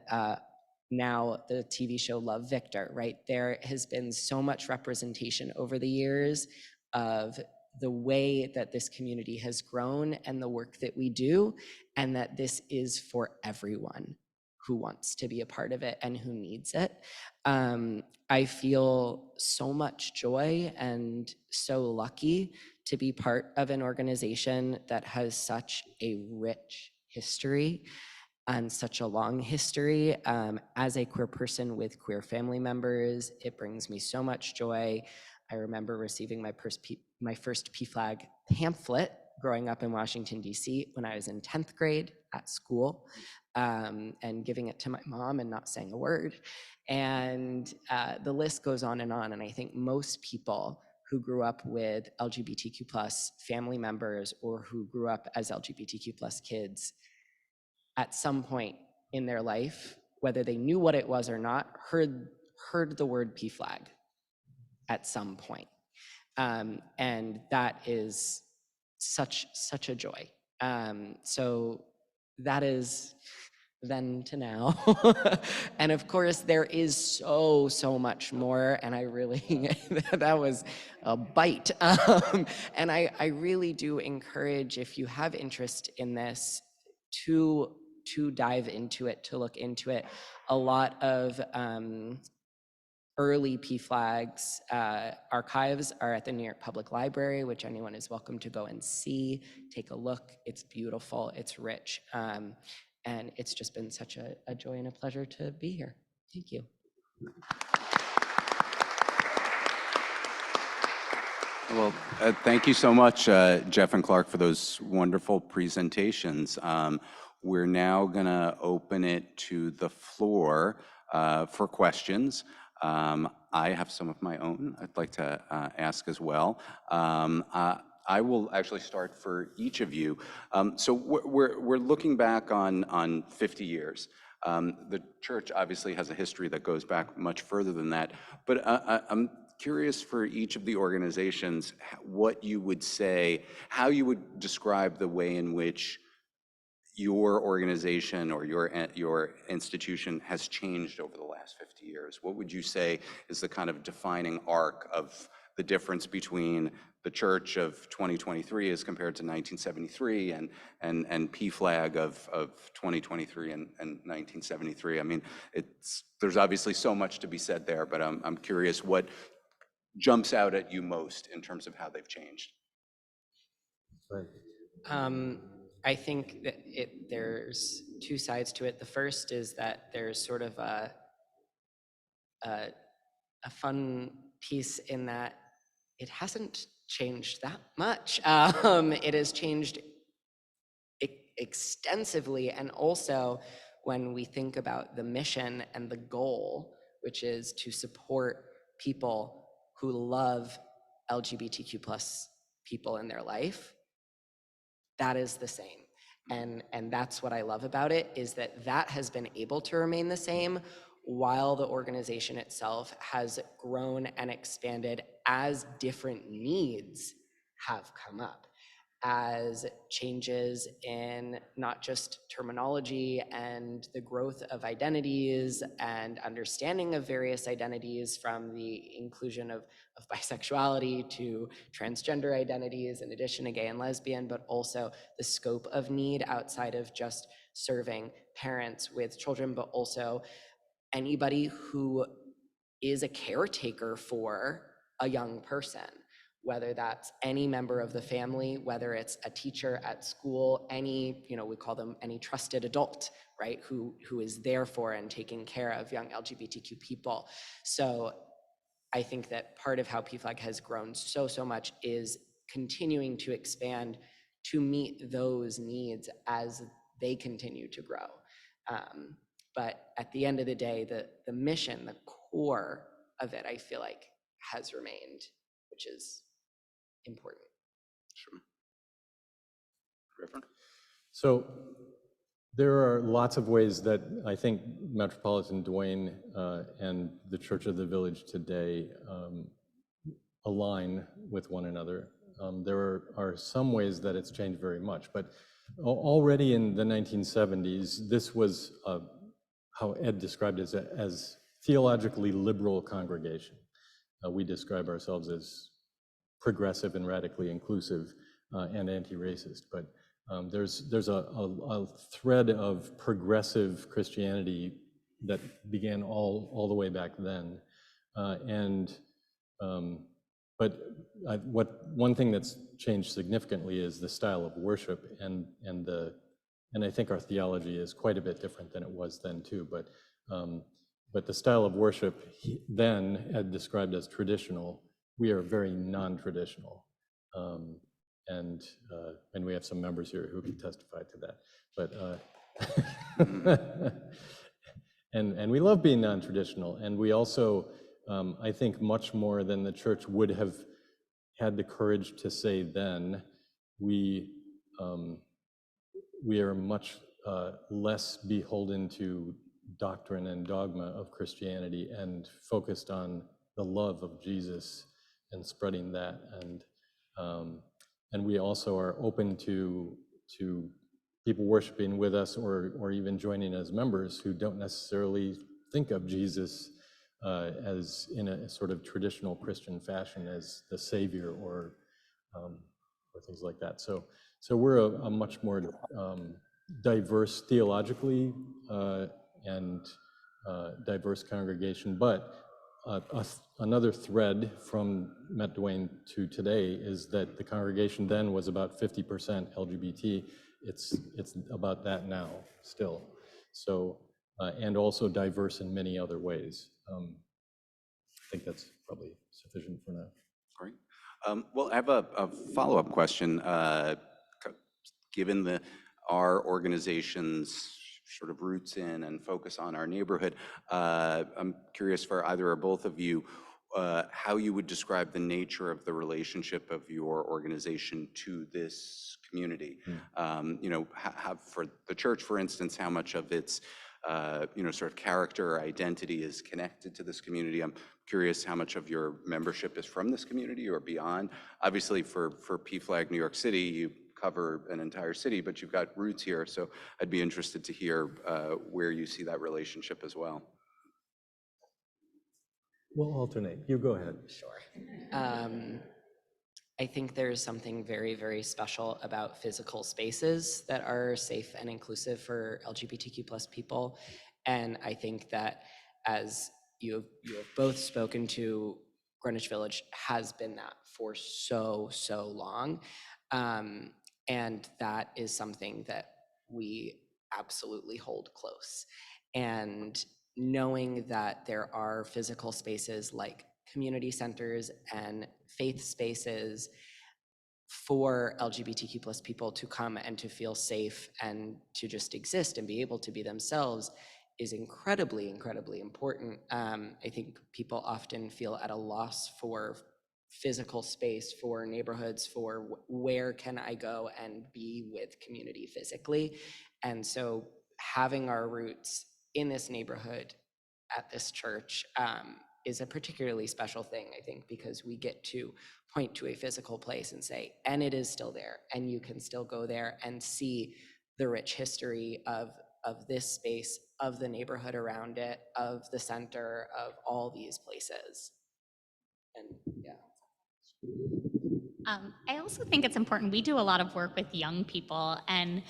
now the TV show Love, Victor, right? There has been so much representation over the years of the way that this community has grown and the work that we do, and that this is for everyone who wants to be a part of it and who needs it. I feel so much joy and so lucky to be part of an organization that has such a rich history and such a long history. As a queer person with queer family members, it brings me so much joy. I remember receiving my first PFLAG pamphlet growing up in Washington, D.C. when I was in 10th grade at school, and giving it to my mom and not saying a word. And the list goes on. And I think most people who grew up with LGBTQ plus family members, or who grew up as LGBTQ plus kids, at some point in their life, whether they knew what it was or not, heard the word PFLAG at some point. And that is such a joy. So that is then to now. And of course, there is so much more. And I really, that was a bite. And I really do encourage, if you have interest in this, to dive into it, to look into it. A lot of early PFLAG's archives are at the New York Public Library, which anyone is welcome to go and see, take a look. It's beautiful, it's rich. And it's just been such a joy and a pleasure to be here. Thank you. Well, thank you so much, Jeff and Clark, for those wonderful presentations. We're now going to open it to the floor for questions. I have some of my own I'd like to ask as well. I will actually start for each of you. So we're looking back on 50 years. The church obviously has a history that goes back much further than that, but I'm curious for each of the organizations what you would say, how you would describe the way in which your organization or your institution has changed over the last 50 years. What would you say is the kind of defining arc of the difference between the church of 2023 as compared to 1973 and PFLAG of 2023 and 1973? I mean, there's obviously so much to be said there, but I'm curious what jumps out at you most in terms of how they've changed. I think that there's two sides to it. The first is that there's sort of a fun piece in that it hasn't changed that much. It has changed extensively, and also when we think about the mission and the goal, which is to support people who love LGBTQ plus people in their life, that is the same. And that's what I love about it, is that has been able to remain the same while the organization itself has grown and expanded as different needs have come up, as changes in not just terminology and the growth of identities and understanding of various identities, from the inclusion of bisexuality to transgender identities, in addition to gay and lesbian, but also the scope of need outside of just serving parents with children, but also anybody who is a caretaker for a young person, whether that's any member of the family, whether it's a teacher at school, any, we call them any trusted adult, right, who is there for and taking care of young LGBTQ people. So I think that part of how PFLAG has grown so much is continuing to expand to meet those needs as they continue to grow. But at the end of the day, the mission, the core of it, I feel like has remained, which is important. Sure. Reverend? So there are lots of ways that I think Metropolitan Dwayne and the Church of the Village today align with one another. There are some ways that it's changed very much, but already in the 1970s, this was how Ed described it as theologically liberal congregation. We describe ourselves as progressive and radically inclusive and anti-racist, but there's a thread of progressive Christianity that began all the way back then, but one thing that's changed significantly is the style of worship, and I think our theology is quite a bit different than it was then too. But the style of worship then Ed described as traditional. We are very non-traditional, and we have some members here who can testify to that. But and we love being non-traditional, and we also, I think, much more than the church would have had the courage to say then, we are much less beholden to doctrine and dogma of Christianity and focused on the love of Jesus and spreading that. And we also are open to people worshiping with us or even joining as members who don't necessarily think of Jesus as in a sort of traditional Christian fashion as the Savior or things like that. So we're a much more diverse theologically and diverse congregation. But another thread from Met Dwayne to today is that the congregation then was about 50% LGBT. It's about that now still. So and also diverse in many other ways. I think that's probably sufficient for now. Great. Well, I have a follow-up question. Given our organization's sort of roots in and focus on our neighborhood, I'm curious for either or both of you how you would describe the nature of the relationship of your organization to this community. For the church, for instance, how much of its sort of character or identity is connected to this community. I'm curious how much of your membership is from this community or beyond. Obviously, for PFLAG New York City, you cover an entire city, but you've got roots here. So I'd be interested to hear where you see that relationship as well. We'll alternate. You go ahead. Sure. I think there's something very, very special about physical spaces that are safe and inclusive for LGBTQ plus people. And I think that, as you have both spoken to, Greenwich Village has been that for so long. And that is something that we absolutely hold close. And knowing that there are physical spaces like community centers and faith spaces for LGBTQ plus people to come and to feel safe and to just exist and be able to be themselves is incredibly important. I think people often feel at a loss for physical space, for neighborhoods, for where can I go and be with community physically. And so having our roots in this neighborhood at this church is a particularly special thing, I think, because we get to point to a physical place and say, and it is still there, and you can still go there and see the rich history of this space, of the neighborhood around it, of the center, of all these places. And yeah. I also think it's important. We do a lot of work with young people, and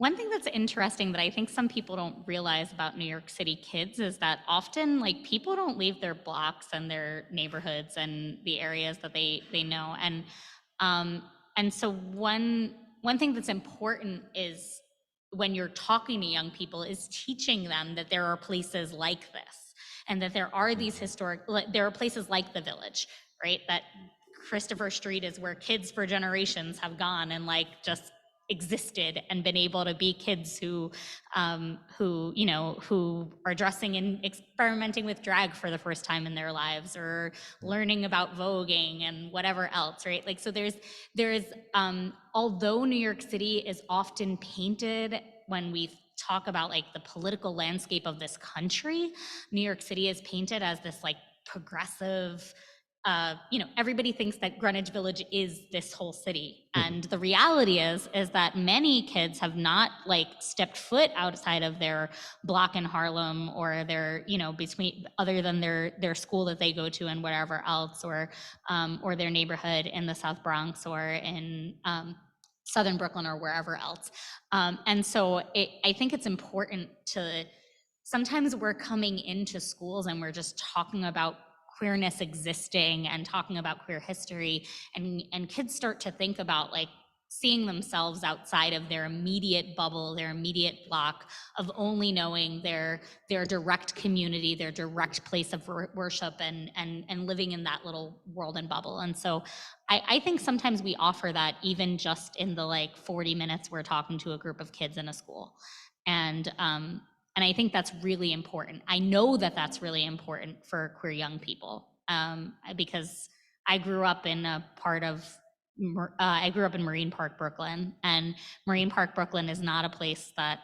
one thing that's interesting that I think some people don't realize about New York City kids is that often, like, people don't leave their blocks and their neighborhoods and the areas that they know. And so one thing that's important is when you're talking to young people is teaching them that there are places like this, and that there are these there are places like the Village, right? That Christopher Street is where kids for generations have gone and like just existed and been able to be kids who who are dressing and experimenting with drag for the first time in their lives, or learning about voguing and whatever else, right? Like, so there's although New York City is often painted, when we talk about like the political landscape of this country, New York City is painted as this like progressive, everybody thinks that Greenwich Village is this whole city. And the reality is that many kids have not like stepped foot outside of their block in Harlem, or their, between, other than their school that they go to and whatever else, or their neighborhood in the South Bronx, or in Southern Brooklyn, or wherever else. And so I think it's important to, sometimes we're coming into schools and we're just talking about queerness existing and talking about queer history, and kids start to think about like seeing themselves outside of their immediate bubble, their immediate block of only knowing their direct community, their direct place of worship, and living in that little world and bubble. And so I think sometimes we offer that even just in the like 40 minutes we're talking to a group of kids in a school. And I think that's really important. I know that that's really important for queer young people, because I grew up in I grew up in Marine Park, Brooklyn, and Marine Park, Brooklyn is not a place that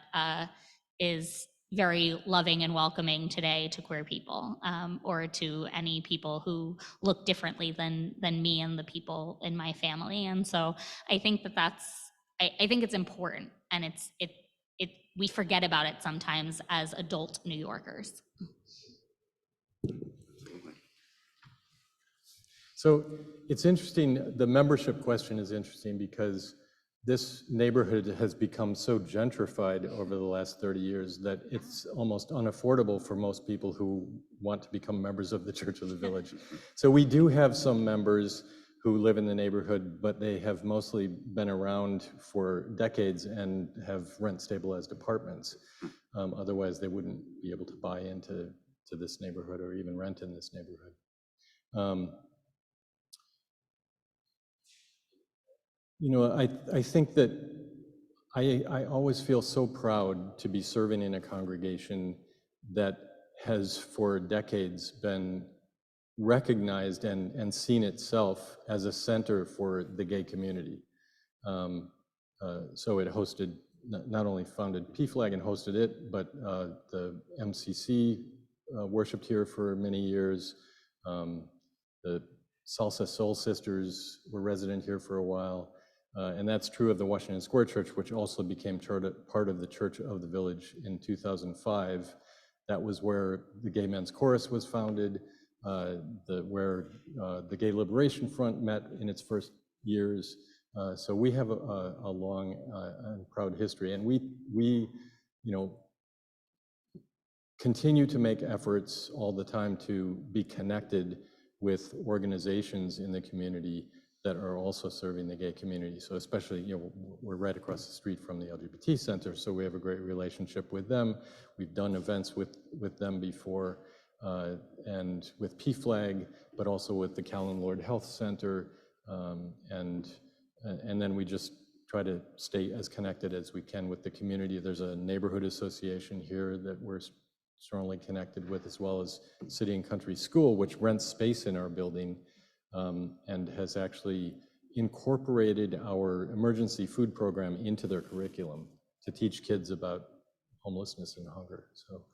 is very loving and welcoming today to queer people, or to any people who look differently than me and the people in my family. And so I think I think it's important, and we forget about it sometimes as adult New Yorkers. So it's interesting, the membership question is interesting because this neighborhood has become so gentrified over the last 30 years that it's almost unaffordable for most people who want to become members of the Church of the Village. So we do have some members who live in the neighborhood, but they have mostly been around for decades and have rent stabilized apartments. Otherwise, they wouldn't be able to buy into this neighborhood or even rent in this neighborhood. I think that I always feel so proud to be serving in a congregation that has for decades been recognized and seen itself as a center for the gay community. So it hosted, not only founded PFLAG and hosted it, but the MCC worshiped here for many years. The Salsa Soul Sisters were resident here for a while. And that's true of the Washington Square Church, which also became part of the Church of the Village in 2005. That was where the Gay Men's Chorus was founded, where the Gay Liberation Front met in its first years. So we have a long and proud history, and we continue to make efforts all the time to be connected with organizations in the community that are also serving the gay community. So especially, we're right across the street from the LGBT Center, so we have a great relationship with them. We've done events with them before, and with PFLAG, but also with the Callan Lord Health Center, and then we just try to stay as connected as we can with the community. There's a neighborhood association here that we're strongly connected with, as well as City and Country School, which rents space in our building, and has actually incorporated our emergency food program into their curriculum to teach kids about homelessness and hunger. So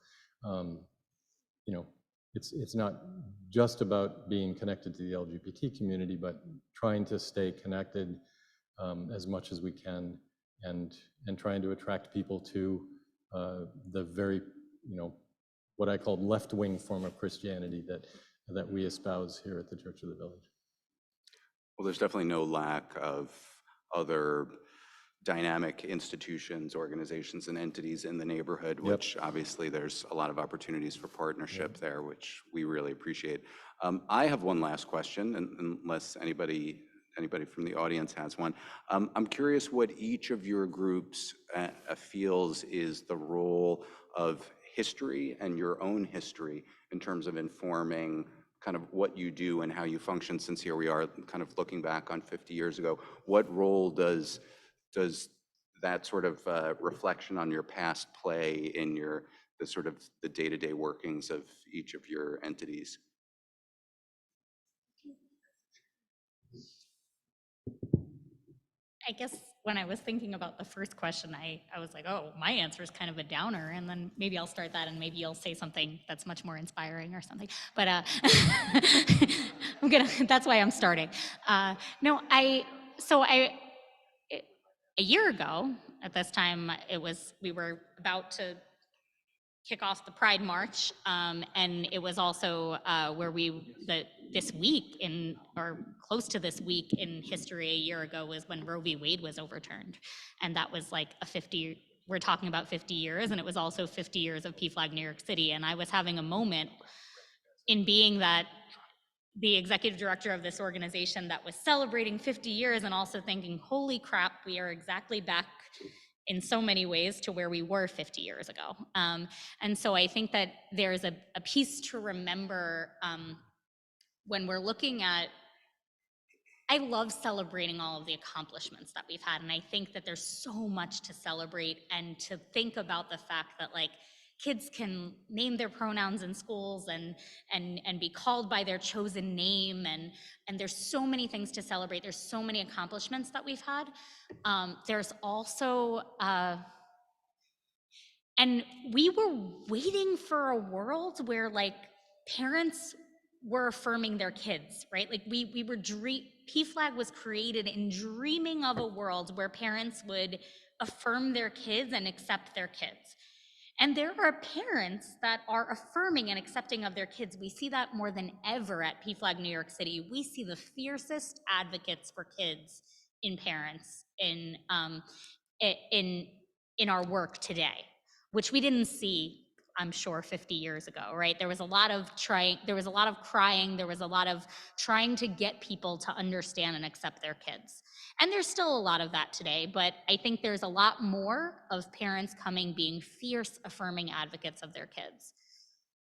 you know, it's not just about being connected to the LGBT community, but trying to stay connected as much as we can, and trying to attract people to the very, you know, what I call left-wing form of Christianity that we espouse here at the Church of the Village. Well, there's definitely no lack of other dynamic institutions, organizations, and entities in the neighborhood, Yep. which obviously there's a lot of opportunities for partnership there, which we really appreciate. I have one last question, unless anybody from the audience has one. I'm curious what each of your groups feels is the role of history and your own history in terms of informing kind of what you do and how you function, since here we are kind of looking back on 50 years ago. What role does that sort of reflection on your past play in the sort of the day-to-day workings of each of your entities? I guess when I was thinking about the first question, I was like, oh, my answer is kind of a downer, and then maybe I'll start that, and maybe you'll say something that's much more inspiring or something. But that's why I'm starting. No, a year ago at this time, we were about to kick off the Pride March, and it was also where this week or close to this week in history a year ago was when Roe v. Wade was overturned, and that was like we're talking about 50 years, and it was also 50 years of PFLAG New York City, and I was having a moment in being that the executive director of this organization that was celebrating 50 years and also thinking, holy crap, we are exactly back in so many ways to where we were 50 years ago. And so I think that there's a piece to remember when we're looking at, I love celebrating all of the accomplishments that we've had. And I think that there's so much to celebrate, and to think about the fact that like kids can name their pronouns in schools and be called by their chosen name. And there's so many things to celebrate. There's so many accomplishments that we've had. There's also, and we were waiting for a world where like parents were affirming their kids, right? Like we were PFLAG was created in dreaming of a world where parents would affirm their kids and accept their kids. And there are parents that are affirming and accepting of their kids. We see that more than ever at PFLAG New York City. We see the fiercest advocates for kids in parents in our work today, which we didn't see, I'm sure, 50 years ago, right? There was a lot of trying, there was a lot of crying, there was a lot of trying to get people to understand and accept their kids. And there's still a lot of that today, but I think there's a lot more of parents coming, being fierce, affirming advocates of their kids.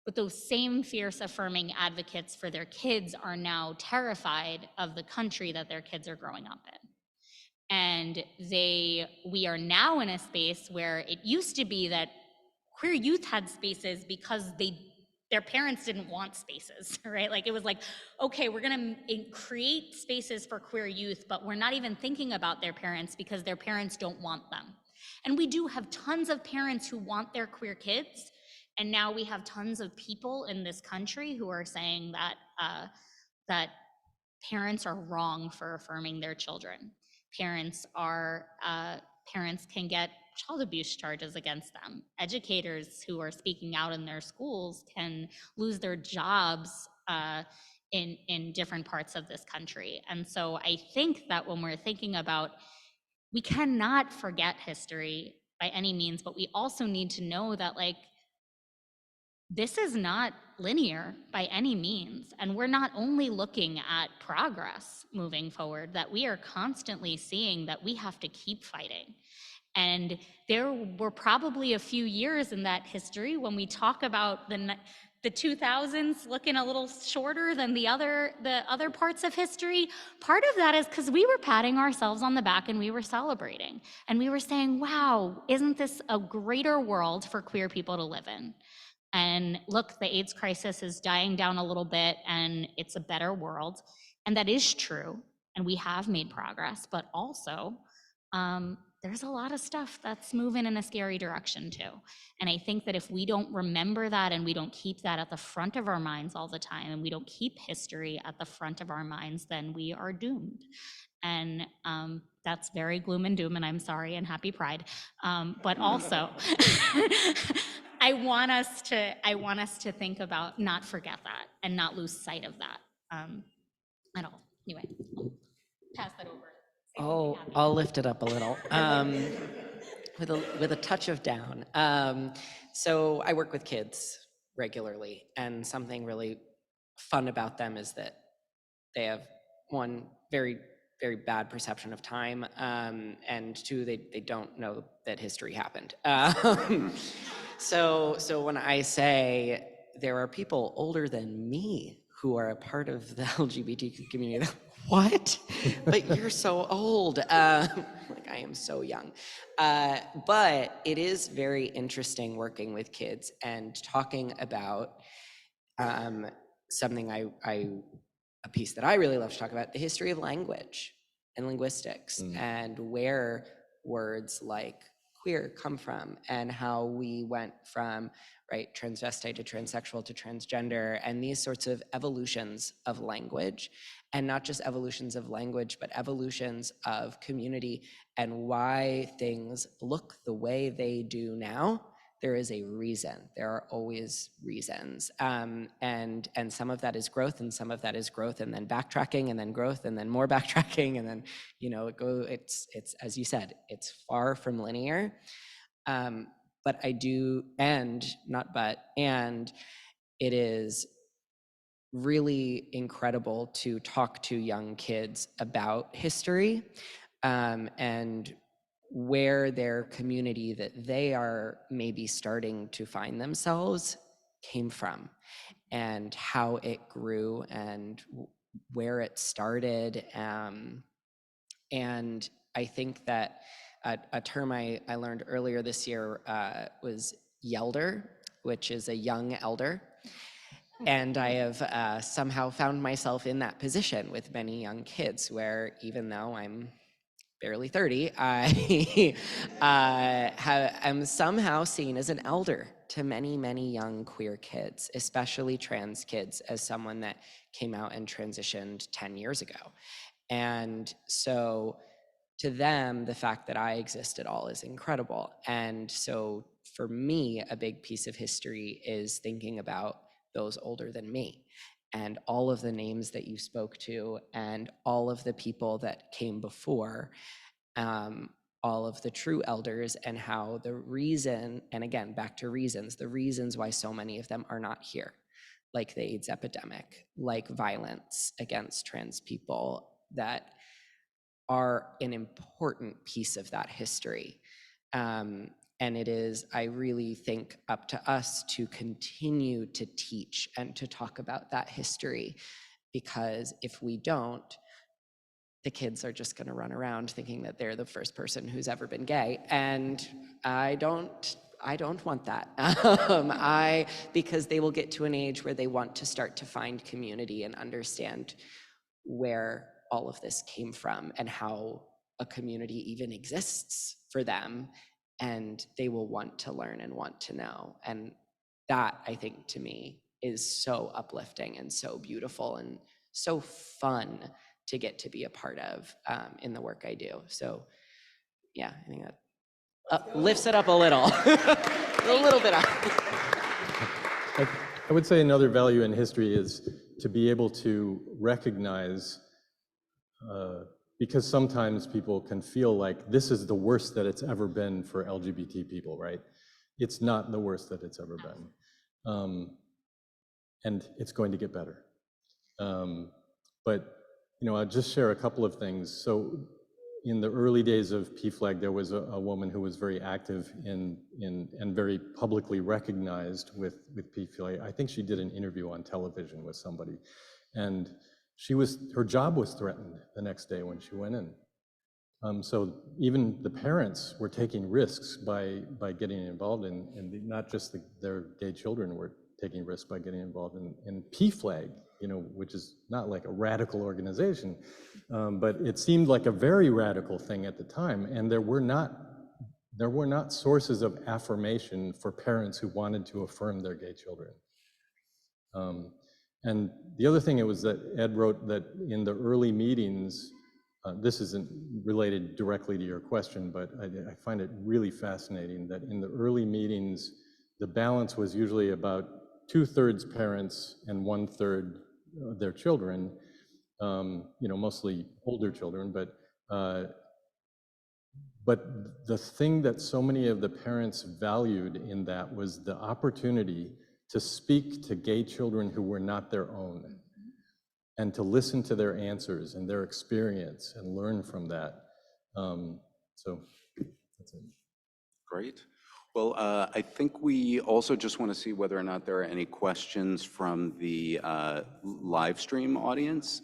But those same fierce, affirming advocates for their kids are now terrified of the country that their kids are growing up in. And we are now in a space where it used to be that queer youth had spaces because their parents didn't want spaces, right? Like it was like, okay, we're gonna create spaces for queer youth, but we're not even thinking about their parents because their parents don't want them. And we do have tons of parents who want their queer kids. And now we have tons of people in this country who are saying that parents are wrong for affirming their children. Parents can get child abuse charges against them. Educators who are speaking out in their schools can lose their jobs in different parts of this country. And so I think that when we're thinking about, we cannot forget history by any means, but we also need to know that like, this is not linear by any means. And we're not only looking at progress moving forward, that we are constantly seeing that we have to keep fighting. And there were probably a few years in that history when we talk about the 2000s looking a little shorter than the other parts of history. Part of that is because we were patting ourselves on the back and we were celebrating. And we were saying, wow, isn't this a greater world for queer people to live in? And look, the AIDS crisis is dying down a little bit and it's a better world. And that is true. And we have made progress, but also there's a lot of stuff that's moving in a scary direction too. And I think that if we don't remember that and we don't keep that at the front of our minds all the time, and we don't keep history at the front of our minds, then we are doomed. And that's very gloom and doom, and I'm sorry, and happy Pride. But also, I want us to think about, not forget that and not lose sight of that at all. Anyway, I'll pass that over. Say something happy. I'll lift it up a little with a touch of down. So I work with kids regularly, and something really fun about them is that they have, one, very, very bad perception of time, and two, they don't know that history happened. So when I say there are people older than me who are a part of the LGBTQ community, what? But you're so old. Like, I am so young. But it is very interesting working with kids and talking about something a piece that I really love to talk about, the history of language and linguistics, and where words like queer come from, and how we went from, right, transvestite to transsexual to transgender, and these sorts of evolutions of language, and not just evolutions of language, but evolutions of community, and why things look the way they do now. There is a reason. There are always reasons. And some of that is growth, and some of that is growth and then backtracking and then growth and then more backtracking. And then, it's as you said, it's far from linear. But and it is really incredible to talk to young kids about history, and where their community that they are maybe starting to find themselves came from, and how it grew, and where it started. And I think that a term I learned earlier this year was Yelder, which is a young elder. And I have somehow found myself in that position with many young kids, where even though I'm barely 30, I am somehow seen as an elder to many, many young queer kids, especially trans kids, as someone that came out and transitioned 10 years ago. And so to them, the fact that I exist at all is incredible. And so for me, a big piece of history is thinking about those older than me, and all of the names that you spoke to, and all of the people that came before, all of the true elders, and how the reason, and again, back to reasons, the reasons why so many of them are not here, like the AIDS epidemic, like violence against trans people, that are an important piece of that history. And it is, I really think, up to us to continue to teach and to talk about that history, because if we don't, the kids are just going to run around thinking that they're the first person who's ever been gay, and I don't want that. Because they will get to an age where they want to start to find community and understand where all of this came from and how a community even exists for them, and they will want to learn and want to know. And that, I think, to me, is so uplifting and so beautiful and so fun to get to be a part of in the work I do. So yeah, I think that lifts it up a little, a little bit up. I would say another value in history is to be able to recognize, because sometimes people can feel like this is the worst that it's ever been for LGBT people, right? It's not the worst that it's ever been. And it's going to get better. But I'll just share a couple of things. So in the early days of PFLAG, there was a woman who was very active and very publicly recognized with PFLAG. I think she did an interview on television with somebody, and her job was threatened the next day when she went in. So even the parents were taking risks by getting involved, and not just their gay children were taking risks by getting involved in PFLAG, which is not like a radical organization, but it seemed like a very radical thing at the time, and there were not sources of affirmation for parents who wanted to affirm their gay children. And the other thing it was that Ed wrote that in the early meetings, this isn't related directly to your question, but I find it really fascinating that in the early meetings, the balance was usually about 2/3 parents and 1/3 their children, mostly older children, but the thing that so many of the parents valued in that was the opportunity to speak to gay children who were not their own and to listen to their answers and their experience and learn from that. So that's it. Great. Well, I think we also just want to see whether or not there are any questions from the live stream audience,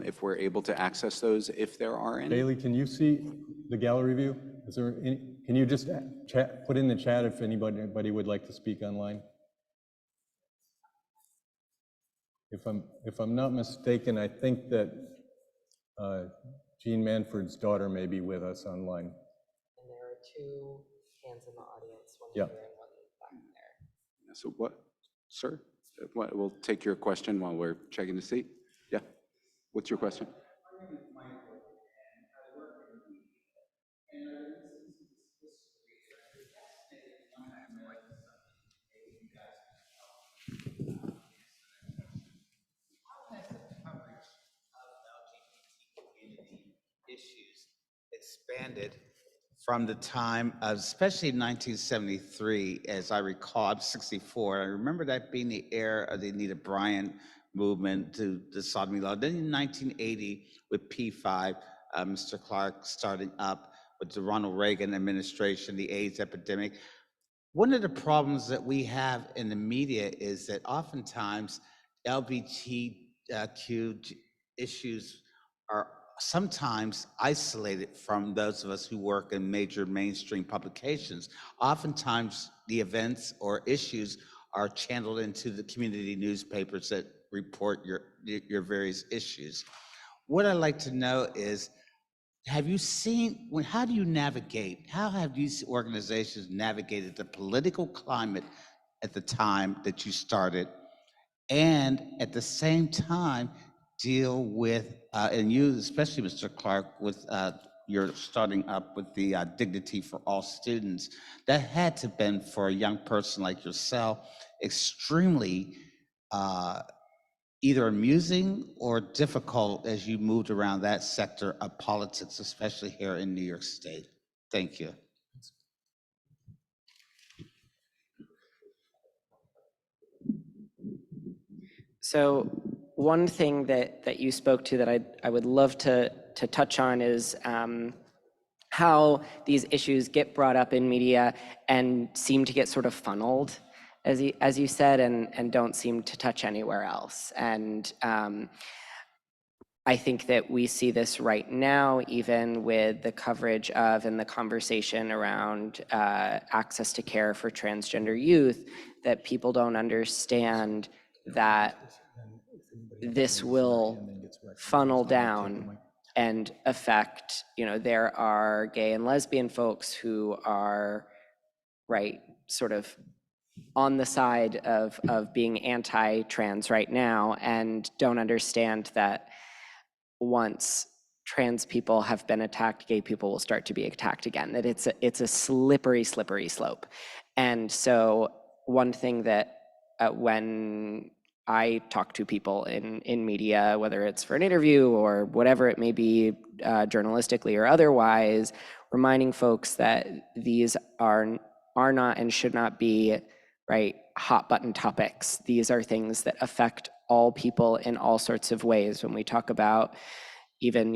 if we're able to access those, if there are any. Bailey, can you see the gallery view? Is there any, can you just put in the chat if anybody would like to speak online? If I'm not mistaken, I think that Jean Manford's daughter may be with us online. And there are two hands in the audience, one Yeah. here and one back there. So what, sir? We'll take your question while we're checking the seat. Yeah. What's your question? My name is Michael, and I work in the media. And I've been listening to this history, and I've been fascinated to know something maybe you guys can help answer that question. How has the coverage of LGBT community issues expanded from the time of, especially in 1973, as I recall, I'm 64. I remember that being the era of the Anita Bryant movement to the sodomy law. Then in 1980, with P5, Mr. Clark starting up with the Ronald Reagan administration, the AIDS epidemic. One of the problems that we have in the media is that oftentimes LGBTQ issues are sometimes isolated from those of us who work in major mainstream publications. Oftentimes the events or issues are channeled into the community newspapers that report your various issues. What I'd like to know is, have you seen, how do you navigate, how have these organizations navigated the political climate at the time that you started, and at the same time deal with, and you especially, Mr. Clark, with you're starting up with the Dignity for All Students. That had to have been, for a young person like yourself, extremely either amusing or difficult as you moved around that sector of politics, especially here in New York State. Thank you. So one thing that you spoke to that I would love to touch on is how these issues get brought up in media and seem to get sort of funneled, as you said, and don't seem to touch anywhere else. And I think that we see this right now, even with the coverage of and the conversation around access to care for transgender youth, that people don't understand that this will funnel down and affect, there are gay and lesbian folks who are, right, sort of on the side of being anti-trans right now and don't understand that once trans people have been attacked, gay people will start to be attacked again, that it's a slippery slope. And so one thing that when I talk to people in media, whether it's for an interview or whatever it may be, journalistically or otherwise, reminding folks that these are not and should not be, right, hot button topics. These are things that affect all people in all sorts of ways. When we talk about even,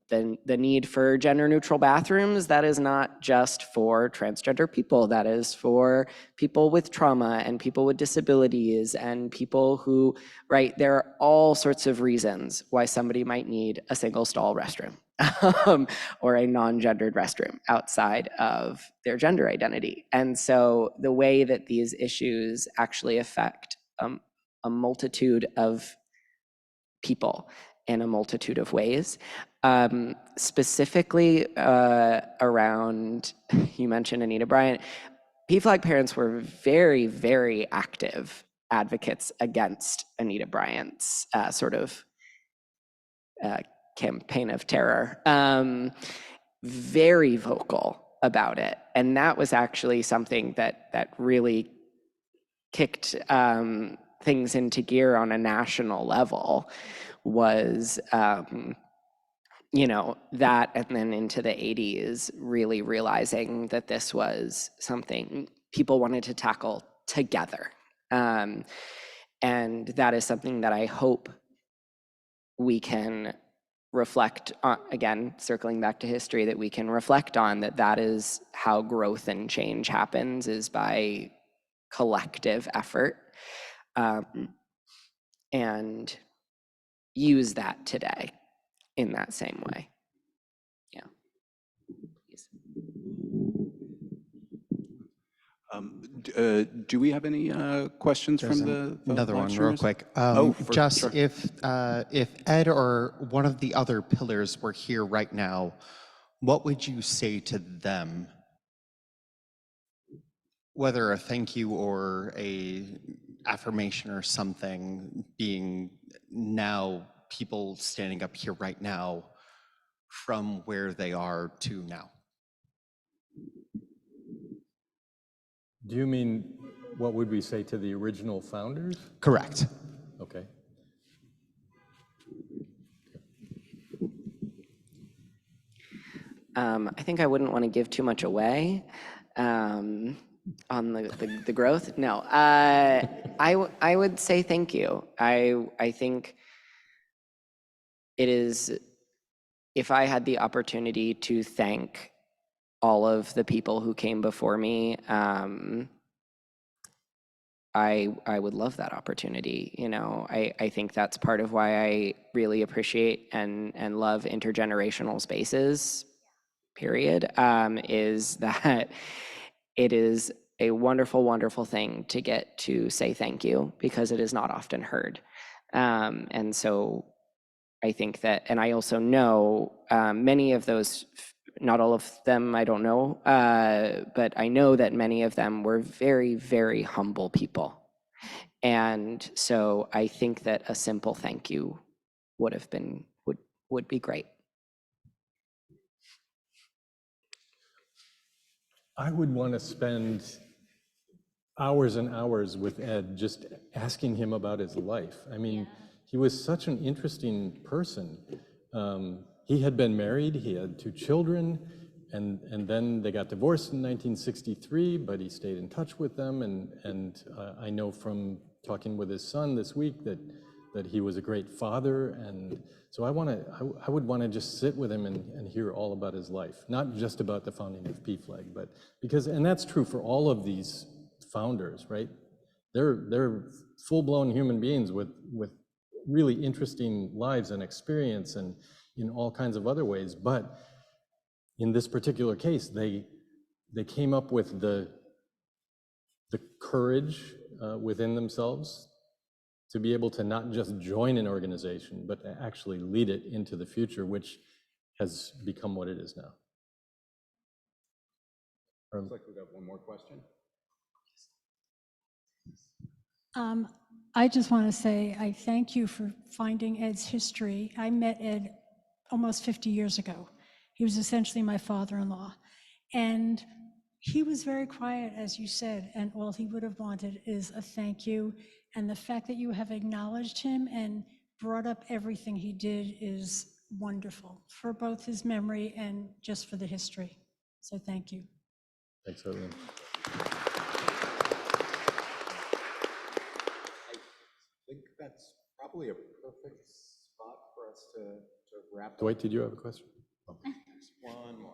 the need for gender neutral bathrooms, that is not just for transgender people, that is for people with trauma and people with disabilities and people who, right, there are all sorts of reasons why somebody might need a single stall restroom or a non-gendered restroom outside of their gender identity. And so the way that these issues actually affect a multitude of people in a multitude of ways. Specifically around, you mentioned Anita Bryant, PFLAG parents were very, very active advocates against Anita Bryant's sort of campaign of terror. Very vocal about it. And that was actually something that really kicked things into gear on a national level, was you know, that, and then into the 80s, really realizing that this was something people wanted to tackle together. And that is something that I hope we can reflect on, again, circling back to history, that we can reflect on, that is how growth and change happens, is by collective effort, and use that today in that same way. Yeah. Please. Do we have any questions There's from the another live one real streamers? quick. Just sure. If Ed or one of the other pillars were here right now, what would you say to them? Whether a thank you or a affirmation or something, being now people standing up here right now from where they are to now. Do you mean, what would we say to the original founders? Correct. Okay. I think I wouldn't want to give too much away on the growth. No, I would say thank you. I think it is, if I had the opportunity to thank all of the people who came before me, I would love that opportunity. You know, I think that's part of why I really appreciate and love intergenerational spaces, period, is that it is a wonderful, wonderful thing to get to say thank you, because it is not often heard. And so I think that, and I also know many of those, not all of them I don't know, but I know that many of them were very, very humble people. And so I think that a simple thank you would be great. I would want to spend hours and hours with Ed just asking him about his life. I mean, he was such an interesting person. He had been married, he had 2 children, and then they got divorced in 1963, but he stayed in touch with them. And I know from talking with his son this week that he was a great father. And so I would want to just sit with him and hear all about his life, not just about the founding of PFLAG, but because, and that's true for all of these founders, right? They're full-blown human beings with really interesting lives and experience, and in all kinds of other ways. But in this particular case, they came up with the courage within themselves to be able to not just join an organization, but to actually lead it into the future, which has become what it is now. Looks like we got one more question. I just want to say I thank you for finding Ed's history. I met Ed almost 50 years ago. He was essentially my father-in-law. And he was very quiet, as you said, and all he would have wanted is a thank you. And the fact that you have acknowledged him and brought up everything he did is wonderful, for both his memory and just for the history. So thank you. Thanks, Eileen. I think that's probably a perfect spot for us to wrap up. Dwight, did you have a question? Just one more.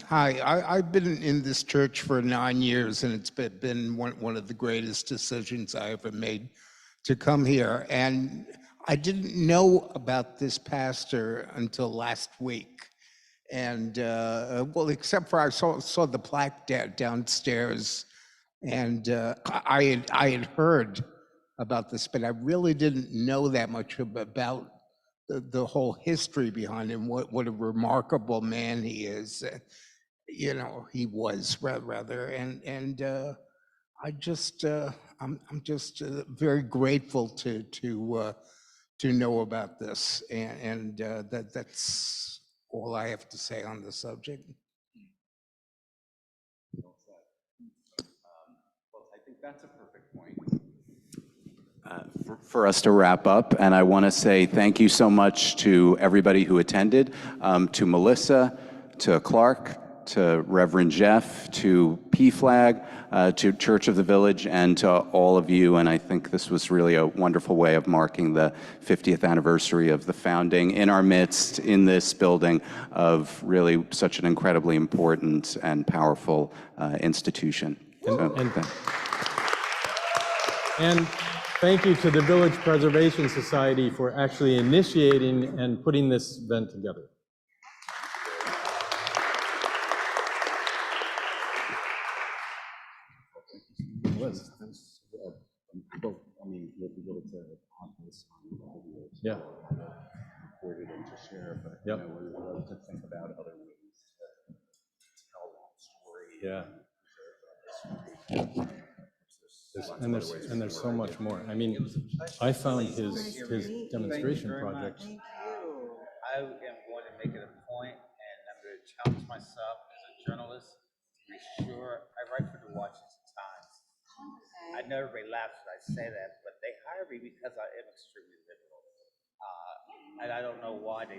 Hi, I've been in this church for 9 years, and it's been one of the greatest decisions I ever made to come here. And I didn't know about this pastor until last week. And well, except for I saw the plaque downstairs, And I had heard about this, but I really didn't know that much about the whole history behind him. What a remarkable man he is. He was rather, and I'm just very grateful to know about this, and that's all I have to say on the subject. Well, I think that's a perfect point for us to wrap up. And I want to say thank you so much to everybody who attended, to Melissa, to Clark, to Reverend Jeff, to PFLAG, to Church of the Village, and to all of you. And I think this was really a wonderful way of marking the 50th anniversary of the founding in our midst, in this building, of really such an incredibly important and powerful institution. And thank you to the Village Preservation Society for actually initiating and putting this event together. Yeah. Recorded and to share, but Yep. we would love to think about other ways to tell that story. Yeah. And And there's so much more. I mean, I found his demonstration project. Thank you. I am going to make it a point, and I'm going to challenge myself as a journalist to be sure I write for the Washington Times. I know everybody laughs when I say that, but they hire me because I am extremely liberal. And I don't know why they